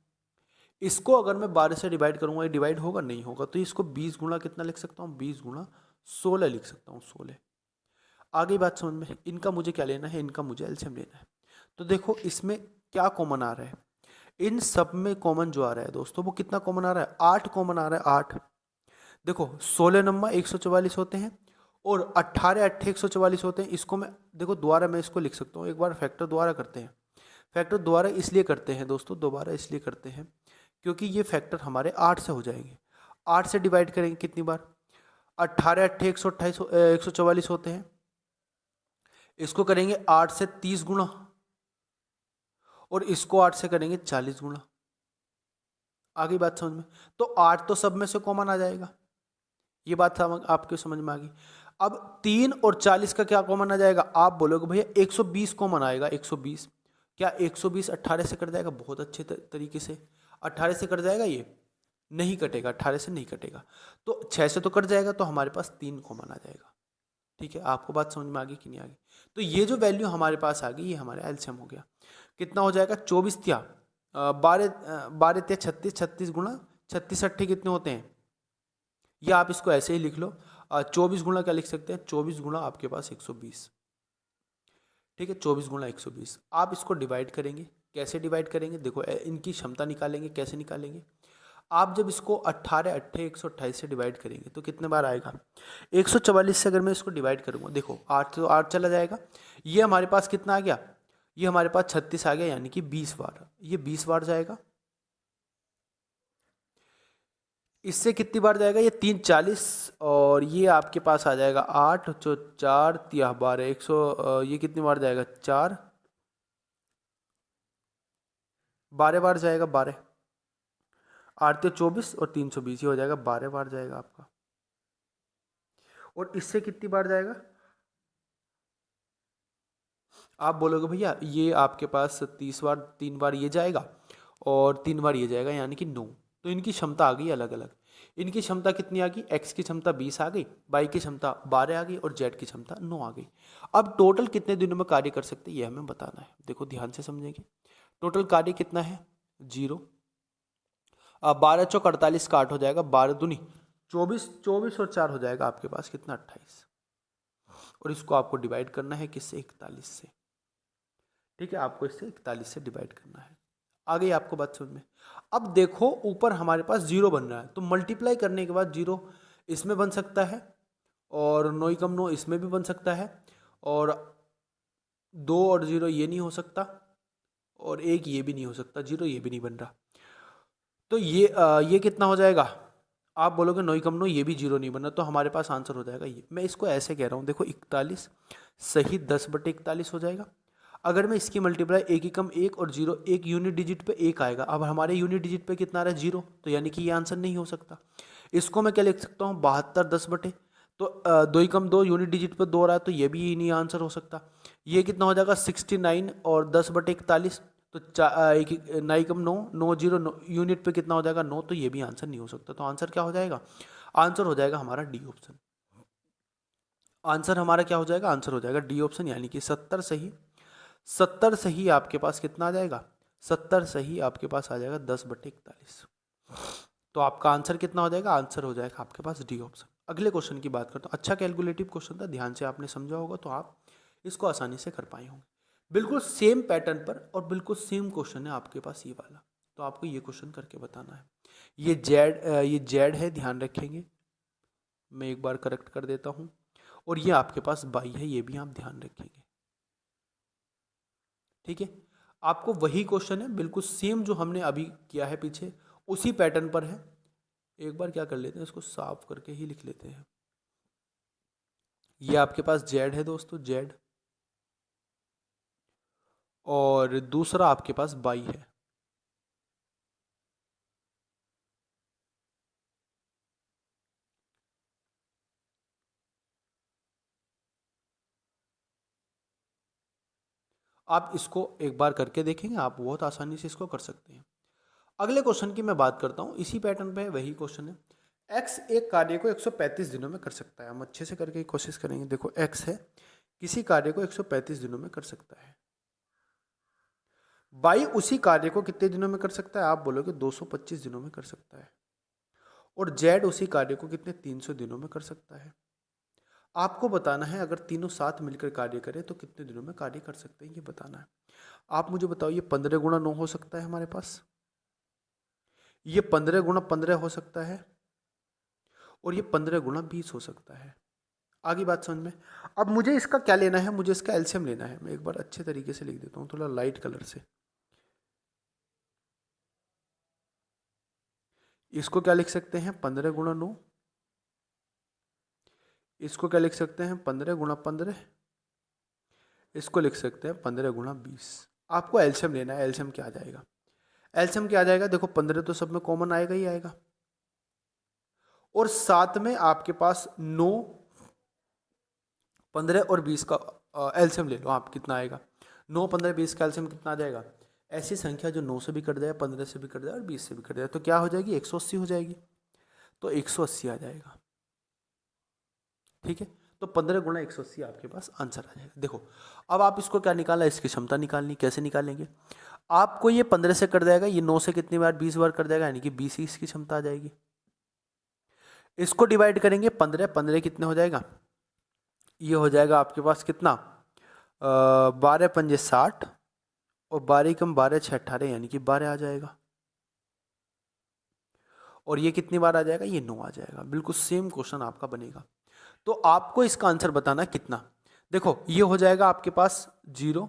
इसको अगर मैं 12 से डिवाइड करूंगा, ये डिवाइड होगा, नहीं होगा, तो इसको 20 गुणा कितना लिख सकता हूँ, 20 गुणा 16 लिख सकता हूँ, 16। आगे बात समझ में, इनका मुझे क्या लेना है, इनका मुझे एलसीएम लेना है। तो देखो इसमें क्या कॉमन आ रहा है, इन सब में कॉमन जो आ रहा है दोस्तों वो कितना कॉमन आ रहा है, 8 कॉमन आ रहा है, 8। देखो 16 नंबर 144 होते हैं और 18 अट्ठे 144 होते हैं। इसको मैं देखो दोबारा मैं इसको लिख सकता हूँ, एक बार फैक्टर दोबारा करते हैं। फैक्टर दोबारा इसलिए करते हैं दोस्तों, दोबारा इसलिए करते हैं क्योंकि ये फैक्टर हमारे 8 से हो जाएंगे। 8 से डिवाइड करेंगे कितनी बार, 18 अट्ठे 144 होते हैं। इसको करेंगे 8 से 30 गुणा और इसको 8 से करेंगे 40 गुणा। आगे बात समझ में, तो 8 तो सब में से कॉमन आ जाएगा, ये बात आपके समझ में आ गई। अब 3 और 40 का क्या कॉमन आ जाएगा, आप बोलोगे भैया 120 कॉमन आएगा। 120 क्या 120 18 से कट जाएगा, बहुत अच्छे तरीके से 18 से कट जाएगा, ये नहीं कटेगा, 18 से नहीं कटेगा, तो 6 से तो कट जाएगा, तो हमारे पास 3 कॉमन आ जाएगा। ठीक है, आपको बात समझ में आ गई कि नहीं आ गई। तो ये जो वैल्यू हमारे पास आ गई ये हमारा एलसीएम हो गया। कितना हो जाएगा, 24 तिया 12 तिया 36, 36 गुणा 36 अट्ठे कितने होते हैं, या आप इसको ऐसे ही लिख लो, 24 गुणा क्या लिख सकते हैं, 24 गुणा आपके पास 120। ठीक है, 24 गुणा 120। आप इसको डिवाइड करेंगे, कैसे डिवाइड करेंगे, देखो इनकी क्षमता निकालेंगे, कैसे निकालेंगे। आप जब इसको 18 अट्ठे 128 से डिवाइड करेंगे तो कितने बार आएगा, 144 से अगर मैं इसको डिवाइड करूँगा, देखो 8 तो 8 चला जाएगा, ये हमारे पास कितना आ गया, ये हमारे पास 36 आ गया, यानी कि 20 बार, ये 20 बार जाएगा। इससे कितनी बार जाएगा, ये 3 40 और ये आपके पास आ जाएगा 8 जो 4 तिया 12 100, ये कितनी बार जाएगा, 4 12 बार जाएगा, 12 8 तो 24 और 320 ही हो जाएगा, 12 बार जाएगा आपका। और इससे कितनी बार जाएगा, आप बोलोगे भैया ये आपके पास 30 बार, 3 बार ये जाएगा और 3 बार ये जाएगा, यानी कि 9। तो इनकी क्षमता आ गई अलग अलग। इनकी क्षमता कितनी आ गई, एक्स की क्षमता 20 आ गई, वाई की क्षमता 12 आ गई और जेड की क्षमता 9 आ गई। अब टोटल कितने दिनों में कार्य कर सकते हैं ये हमें बताना है। देखो ध्यान से समझेंगे, टोटल कार्य कितना है 0। 12 चौक 48 का 8 हो जाएगा, 12 दूनी 24, 24 और 4 हो जाएगा आपके पास कितना 28, और इसको आपको डिवाइड करना है किससे, 41 से। ठीक है, आपको इससे 41 से डिवाइड करना है। आ गई आपको बात समझ में। अब देखो ऊपर हमारे पास 0 बन रहा है, तो मल्टीप्लाई करने के बाद 0 इसमें बन सकता है और 9 कम 9 इसमें भी बन सकता है, और 2 और 0 ये नहीं हो सकता, और 1 ये भी नहीं हो सकता, 0 ये भी नहीं बन रहा। तो ये कितना हो जाएगा, आप बोलोगे 9 कम 9 ये भी 0 नहीं बना, तो हमारे पास आंसर हो जाएगा ये। मैं इसको ऐसे कह रहा हूँ, देखो 41 सही 10/41 हो जाएगा। अगर मैं इसकी मल्टीप्लाई 1 ही कम 1 और 0, एक यूनिट डिजिट पे 1 आएगा। अब हमारे यूनिट डिजिट पे कितना आ रहा है 0, तो यानी कि ये आंसर नहीं हो सकता। इसको मैं क्या लिख सकता हूँ 72 10/, तो 2 ही कम 2 यूनिट डिजिट पे 2 रहा है, तो ये भी नहीं आंसर हो सकता। ये कितना हो जाएगा 69 और 10/41, तो नाई कम 9, 9 जीरो यूनिट पे कितना हो जाएगा 9, तो ये भी आंसर नहीं हो सकता। तो आंसर क्या हो जाएगा? आंसर हो जाएगा हमारा डी ऑप्शन। आंसर हमारा क्या हो जाएगा? आंसर हो जाएगा डी ऑप्शन, यानी कि 70 सही। 70 सही आपके पास कितना आ जाएगा? 70 सही आपके पास आ जाएगा 10/41। तो आपका आंसर कितना हो जाएगा? आंसर हो जाएगा आपके पास डी ऑप्शन। अगले क्वेश्चन की बात करता हूँ। अच्छा कैलकुलेटिव क्वेश्चन था, ध्यान से आपने समझा होगा तो आप इसको आसानी से कर पाए होंगे। बिल्कुल सेम पैटर्न पर और बिल्कुल सेम क्वेश्चन है आपके पास ये वाला। तो आपको ये क्वेश्चन करके बताना है। ये जेड है, ध्यान रखेंगे। मैं एक बार करेक्ट कर देता हूँ। और ये आपके पास बाई है, ये भी आप ध्यान रखेंगे। ठीक है, आपको वही क्वेश्चन है बिल्कुल सेम जो हमने अभी किया है पीछे, उसी पैटर्न पर है। एक बार क्या कर लेते हैं, इसको साफ करके ही लिख लेते हैं। ये आपके पास जेड है दोस्तों, जेड। और दूसरा आपके पास बाई है। आप इसको एक बार करके देखेंगे, आप बहुत आसानी से इसको कर सकते हैं। अगले क्वेश्चन की मैं बात करता हूँ, इसी पैटर्न पे वही क्वेश्चन है। एक्स एक कार्य को 135 दिनों में कर सकता है। हम अच्छे से करके कोशिश करेंगे। देखो एक्स है, किसी कार्य को 135 दिनों में कर सकता है। बाई उसी कार्य को कितने दिनों में कर सकता है? आप बोलोगे 225 दिनों में कर सकता है। और जेड उसी कार्य को कितने 300 दिनों में कर सकता है। आपको बताना है अगर तीनों साथ मिलकर कार्य करें तो कितने दिनों में कार्य कर सकते हैं, ये बताना है। आप मुझे बताओ, ये 15 गुणा 9 हो सकता है हमारे पास, ये 15 गुणा 15 हो सकता है, और ये 15 गुणा 20 हो सकता है। आगे बात समझ में? अब मुझे इसका क्या लेना है? मुझे इसका एलसीएम लेना है। मैं एक बार अच्छे तरीके से लिख देता हूँ, थोड़ा लाइट कलर से। इसको क्या लिख सकते हैं? 15 गुणा 9। इसको क्या लिख सकते हैं? 15 गुणा 15। इसको लिख सकते हैं 15 गुणा 20। आपको एलसीएम लेना है। एलसीएम क्या आ जाएगा? एलसीएम क्या आ जाएगा? देखो 15 तो सब में कॉमन आएगा ही आएगा, और साथ में आपके पास 9, 15 और 20 का एलसीएम ले लो आप। कितना आएगा? 9, 15, 20 का एलसीएम कितना आ जाएगा? ऐसी संख्या जो 9 से भी कट जाए, 15 से भी कट जाए और 20 से भी कट जाए, तो क्या हो जाएगी? 180 हो जाएगी। तो 180 आ जाएगा। ठीक है, तो 15 गुणा 180 आपके पास आंसर आ जाएगा। देखो अब आप इसको क्या निकालना है? इसकी क्षमता निकालनी। कैसे निकालेंगे? आपको ये 15 से कट जाएगा, ये 9 से कितनी बार? 20 बार कट जाएगा, यानी कि 20 ही इसकी क्षमता आ जाएगी। इसको डिवाइड करेंगे 15, 15 कितने हो जाएगा? ये हो जाएगा आपके पास कितना? 12 पंजे 60, और 12 कम 12 6 18, यानी कि 12 आ जाएगा। और ये कितनी बार आ जाएगा? ये 9 आ जाएगा। बिल्कुल सेम क्वेश्चन आपका बनेगा। तो आपको इसका आंसर बताना है कितना। देखो ये हो जाएगा आपके पास 0,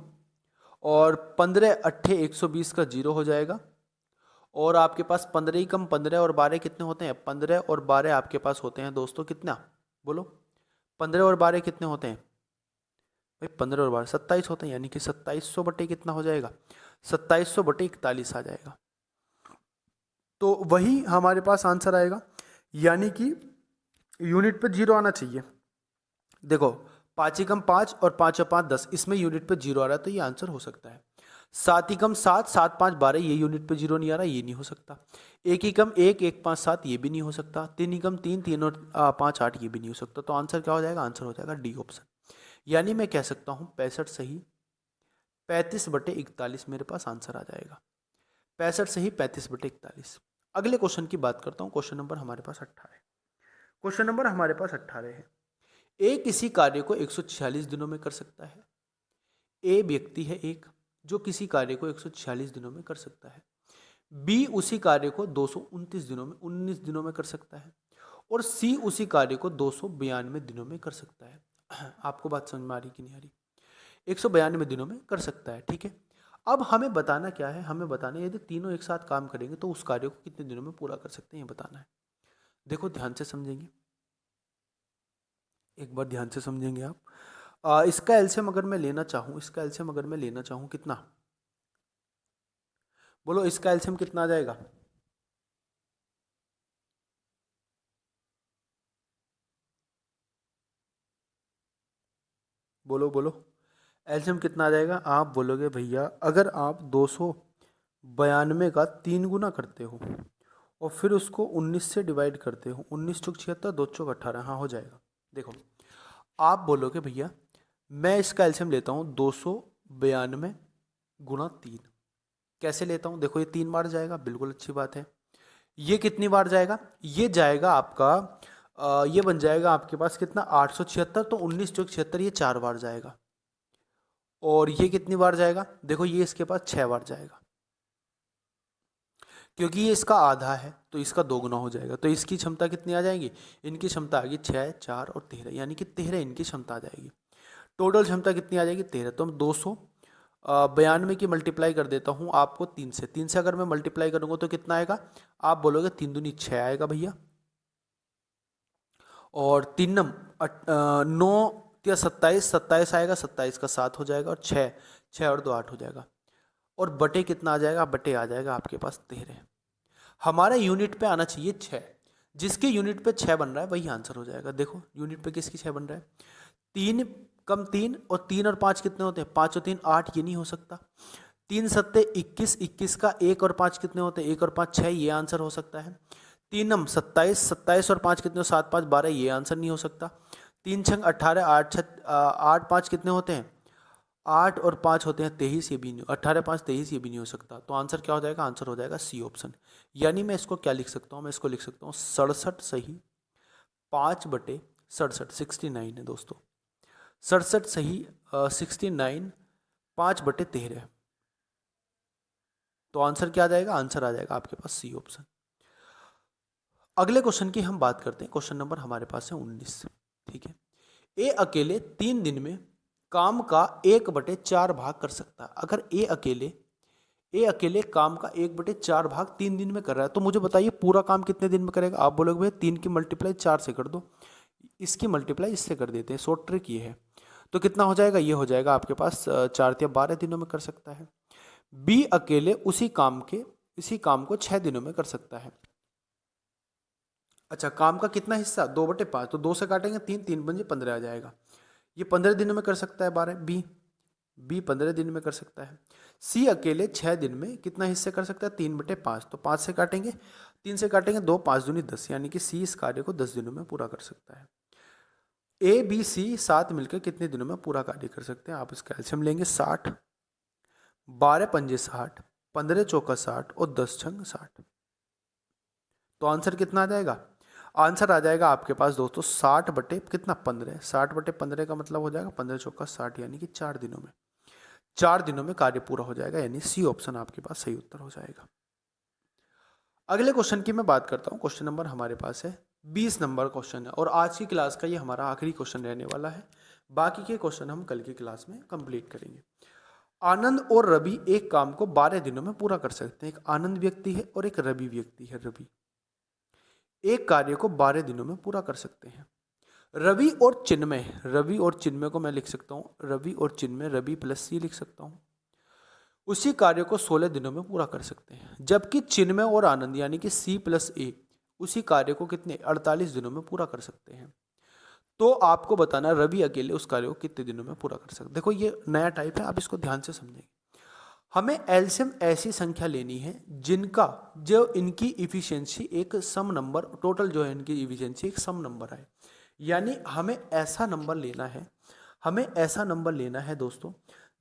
और 15 अट्ठे 120 का 0 हो जाएगा। और आपके पास 15 ही कम 15 और 12 कितने होते हैं? 15 और 12 आपके पास होते हैं दोस्तों कितना? बोलो, 15 और 12 कितने होते हैं भाई? 15 और 12 27 होते हैं, यानी कि 2700 बटे कितना हो जाएगा? 2700 बटे 41 आ जाएगा। तो वही हमारे पास आंसर आएगा, यानी कि यूनिट पे 0 आना चाहिए। देखो 5 ही कम 5 और 5 और 5 10, इसमें यूनिट पे 0 आ रहा है, तो ये आंसर हो सकता है। 7 ही कम 7, 7 5 12, ये यूनिट पे 0 नहीं आ रहा, ये नहीं हो सकता। 1 ही कम 1, 1 5 7, ये भी नहीं हो सकता। 3 ही कम 3, 3 और 5 8, ये भी नहीं हो सकता। तो आंसर क्या हो जाएगा? आंसर हो जाएगा डी ऑप्शन। यानी मैं कह सकता हूँ 65 सही, 35 बटे 41 मेरे पास आंसर आ जाएगा। 65 सही, 35 बटे 41। अगले क्वेश्चन की बात करता हूँ। क्वेश्चन नंबर हमारे पास 18। क्वेश्चन नंबर हमारे पास 18 है। ए किसी कार्य को 146 दिनों में कर सकता है। ए व्यक्ति है एक, जो किसी कार्य को 146 दिनों में कर सकता है। बी उसी कार्य को 229 दिनों में 19 दिनों में कर सकता है। और सी उसी कार्य को 292 दिनों में कर सकता है। आपको बात समझ में आ रही कि नहीं आ रही? 192 दिनों में कर सकता है। ठीक है, अब हमें बताना क्या है? हमें बताना है यदि तीनों एक साथ काम करेंगे तो उस कार्य को कितने दिनों में पूरा कर सकते हैं, ये बताना है। देखो ध्यान से समझेंगे, एक बार ध्यान से समझेंगे आप। इसका एलसीएम अगर मैं लेना चाहूँ, इसका एलसीएम अगर मैं लेना चाहूँ कितना? बोलो इसका एलसीएम कितना आ जाएगा? बोलो बोलो, एलसीएम कितना आ जाएगा? आप बोलोगे भैया अगर आप 292 का 3 गुना करते हो और फिर उसको 19 से डिवाइड करते हो, 19 चौक 76, 2 चौक 18, हाँ हो जाएगा। देखो आप बोलोगे भैया मैं इसका एलसीएम लेता हूँ 292 गुणा 3। कैसे लेता हूँ? देखो ये 3 बार जाएगा, बिल्कुल अच्छी बात है। ये कितनी बार जाएगा? ये जाएगा आपका ये बन जाएगा आपके पास कितना 876, तो 19 चौक 76 ये 4 बार जाएगा। और ये कितनी बार जाएगा? देखो ये इसके पास 6 बार जाएगा, क्योंकि ये इसका आधा है तो इसका 2 गुना हो जाएगा। तो इसकी क्षमता कितनी आ जाएगी? इनकी क्षमता आ गई 6, 4 और 13, यानी कि 13 इनकी क्षमता आ जाएगी। टोटल क्षमता कितनी आ जाएगी? 13। तो हम 292 की मल्टीप्लाई कर देता हूँ आपको 3 से अगर मैं मल्टीप्लाई करूँगा तो कितना आएगा? आप बोलोगे 3 दूनी 6 आएगा भैया, और 3 नम 9 या 27, 27 आएगा, 27 का 7 हो जाएगा, और 6, 6 और 2 8 हो जाएगा। और बटे कितना आ जाएगा? बटे आ जाएगा आपके पास 13। हमारा यूनिट पे आना चाहिए 6, जिसके यूनिट पे 6 बन रहा है वही आंसर हो जाएगा। देखो यूनिट पे किसकी 6 बन रहा है? 3 कम 3, और 3 और 5 कितने होते हैं? 5 और 3 8, ये नहीं हो सकता। 3 सत्ते 21, 21 का 1 और 5 कितने होते हैं? 1 और 5 6, ये आंसर हो सकता है। 3 नम 27, 27 और 5 कितने? 7 5 12, ये आंसर नहीं हो सकता। 3 छंग 18, 8 5 कितने होते हैं? 8 और 5 होते हैं 23, ये भी नहीं, 18 5 23, ये भी नहीं हो सकता। तो आंसर क्या हो जाएगा? आंसर हो जाएगा सी ऑप्शन। यानी मैं इसको क्या लिख सकता हूँ? मैं इसको लिख सकता हूँ 67 सही 5/67, 69 है दोस्तों। 67 सही 69 5/13। तो आंसर क्या आ जाएगा? आंसर आ जाएगा आपके पास सी ऑप्शन। अगले क्वेश्चन की हम बात करते हैं। क्वेश्चन नंबर हमारे पास है 19। ठीक है, ए अकेले 3 दिन में काम का 1/4 भाग कर सकता है। अगर ए अकेले काम का 1/4 भाग 3 दिन में कर रहा है, तो मुझे बताइए पूरा काम कितने दिन में करेगा? आप बोलोगे भैया 3 की मल्टीप्लाई 4 से कर दो, इसकी मल्टीप्लाई इससे कर देते हैं, शॉर्ट ट्रिक ये है। तो कितना हो जाएगा? ये हो जाएगा आपके पास 4 या 12 दिनों में कर सकता है। बी अकेले इसी काम को 6 दिनों में कर सकता है। अच्छा, काम का कितना हिस्सा? 2/5, तो 2 से काटेंगे 3, 3 पंजे 15 आ जाएगा। ये 15 दिनों में कर सकता है 12, बी 15 दिन में कर सकता है। सी अकेले 6 दिन में कितना हिस्से कर सकता है? 3/5, तो 5 से काटेंगे, 3 से काटेंगे 2, 5 दूनी 10, यानी कि सी इस कार्य को 10 दिनों में पूरा कर सकता है। ए बी सी साथ मिलकर कितने दिनों में पूरा कार्य कर सकते हैं? आप इसका एलसीएम लेंगे 60, 12 पंजे 60, 15 चौका 60 और 10 छंग 60। तो आंसर कितना आ जाएगा? आंसर आ जाएगा आपके पास दोस्तों 60 बटे कितना? 15। 60/15 का मतलब हो जाएगा 15 चौका 60, यानी कि 4 दिनों में, 4 दिनों में कार्य पूरा हो जाएगा, यानी सी ऑप्शन आपके पास सही उत्तर हो जाएगा। अगले क्वेश्चन की मैं बात करता हूँ। क्वेश्चन नंबर हमारे पास है 20 नंबर क्वेश्चन है, और आज की क्लास का ये हमारा आखिरी क्वेश्चन रहने वाला है। बाकी के क्वेश्चन हम कल की क्लास में कंप्लीट करेंगे। आनंद और रवि एक काम को 12 दिनों में पूरा कर सकते हैं। एक आनंद व्यक्ति है और एक रवि व्यक्ति है। रवि एक कार्य को 12 दिनों में पूरा कर सकते हैं। रवि और चिन्मय को मैं लिख सकता हूँ रवि और चिन्मय, रवि प्लस सी लिख सकता हूँ। उसी कार्य को 16 दिनों में पूरा कर सकते हैं। जबकि चिन्मय और आनंद यानी कि सी प्लस ए उसी कार्य को कितने 48 दिनों में पूरा कर सकते हैं। तो आपको बताना रवि अकेले उस कार्य को कितने दिनों में पूरा कर सकते हैं। देखो ये नया टाइप है, आप इसको ध्यान से समझेंगे। हमें एलसीएम ऐसी संख्या लेनी है जिनका जो इनकी इफिशियंसी एक सम नंबर, टोटल जो है इनकी इफिशियंसी एक सम नंबर है। यानी हमें ऐसा नंबर लेना है दोस्तों,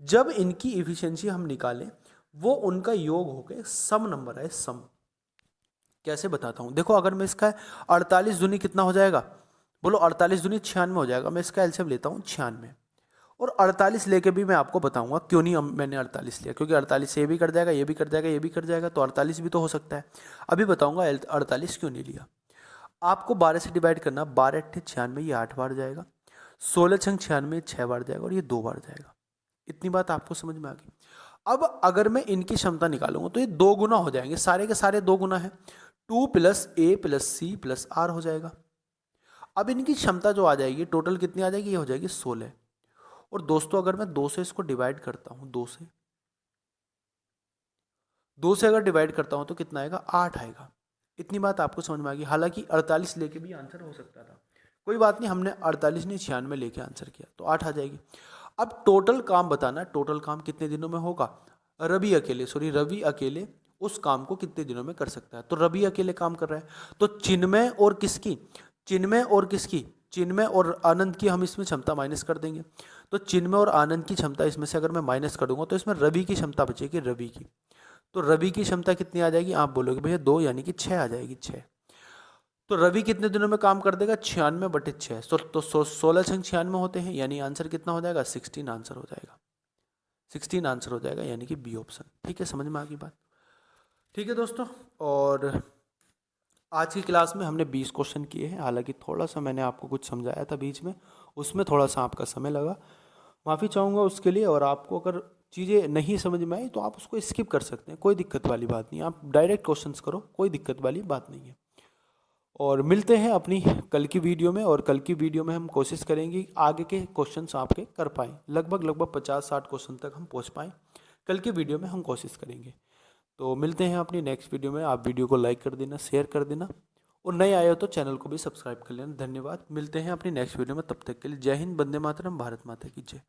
जब इनकी इफिशियंसी हम निकालें वो उनका योग होकर सम नंबर है। सम कैसे बताता हूँ? देखो अगर मैं इसका 48 दूनी कितना हो जाएगा? बोलो 48 दूनी 96 हो जाएगा। मैं इसका एलसीएम लेता हूँ 96, और 48 लेके भी मैं आपको बताऊंगा क्यों नहीं मैंने 48 लिया, क्योंकि 48 से ये भी कट जाएगा, ये भी कट जाएगा, ये भी कट जाएगा, तो 48 भी तो हो सकता है। अभी बताऊंगा 48 क्यों नहीं लिया। आपको 12 से डिवाइड करना, 12 8 96, ये 8 बार जाएगा, 16 छंग 96 6 बार जाएगा, और ये 2 बार जाएगा। इतनी बात आपको समझ में आ गई। अब अगर मैं इनकी क्षमता निकालूंगा तो ये 2 गुना हो जाएंगे, सारे के सारे 2 गुना है। 2 + A + C + R हो जाएगा। अब इनकी क्षमता जो आ जाएगी टोटल कितनी आ जाएगी? ये हो जाएगी 16। और दोस्तों अगर मैं 2 से इसको डिवाइड करता हूं, 2 से अगर डिवाइड करता हूं तो कितना आएगा? 8 आएगा। इतनी बात आपको समझ में आ गई। हालांकि 48 लेके भी आंसर हो सकता था, कोई बात नहीं, हमने 48 नहीं 96 लेके आंसर किया, तो 8 आ जाएगी। अब टोटल काम बताना है, टोटल काम कितने दिनों में होगा। रवि अकेले उस काम को कितने दिनों में कर सकता है। तो रवि अकेले काम कर रहा है, तो चिन्मय और आनंद की हम इसमें क्षमता माइनस कर देंगे। तो चिन्मय और आनंद की क्षमता इसमें से अगर मैं माइनस कर दूंगा तो इसमें रवि की क्षमता बचेगी, रवि की। तो रवि की क्षमता कितनी आ जाएगी, आप बोलोगे भैया 2, यानी कि 6 आ जाएगी, 6। तो रवि कितने दिनों में काम कर देगा, 96/6। तो 16 छंग 96 होते हैं, यानी आंसर कितना हो जाएगा, 16 आंसर हो जाएगा, 16 आंसर हो जाएगा, यानी कि बी ऑप्शन। ठीक है, समझ में आ गई बात। ठीक है दोस्तों, और आज की क्लास में हमने 20 क्वेश्चन किए हैं। हालांकि थोड़ा सा मैंने आपको कुछ समझाया था बीच में, उसमें थोड़ा सा आपका समय लगा, माफ़ी चाहूँगा उसके लिए। और आपको अगर चीज़ें नहीं समझ में आई तो आप उसको स्किप कर सकते हैं, कोई दिक्कत वाली बात नहीं, आप डायरेक्ट क्वेश्चंस करो, कोई दिक्कत वाली बात नहीं है। और मिलते हैं अपनी कल की वीडियो में, और कल की वीडियो में हम कोशिश करेंगे आगे के क्वेश्चंस आपके कर पाएँ, लगभग 50-60 क्वेश्चन तक हम पहुँच पाएँ। कल की वीडियो में हम कोशिश करेंगे। तो मिलते हैं अपनी नेक्स्ट वीडियो में। आप वीडियो को लाइक कर देना, शेयर कर देना, और नए आए हो तो चैनल को भी सब्सक्राइब कर लेना। धन्यवाद, मिलते हैं अपनी नेक्स्ट वीडियो में, तब तक के लिए जय हिंद, वंदे मातरम, भारत माता की जय।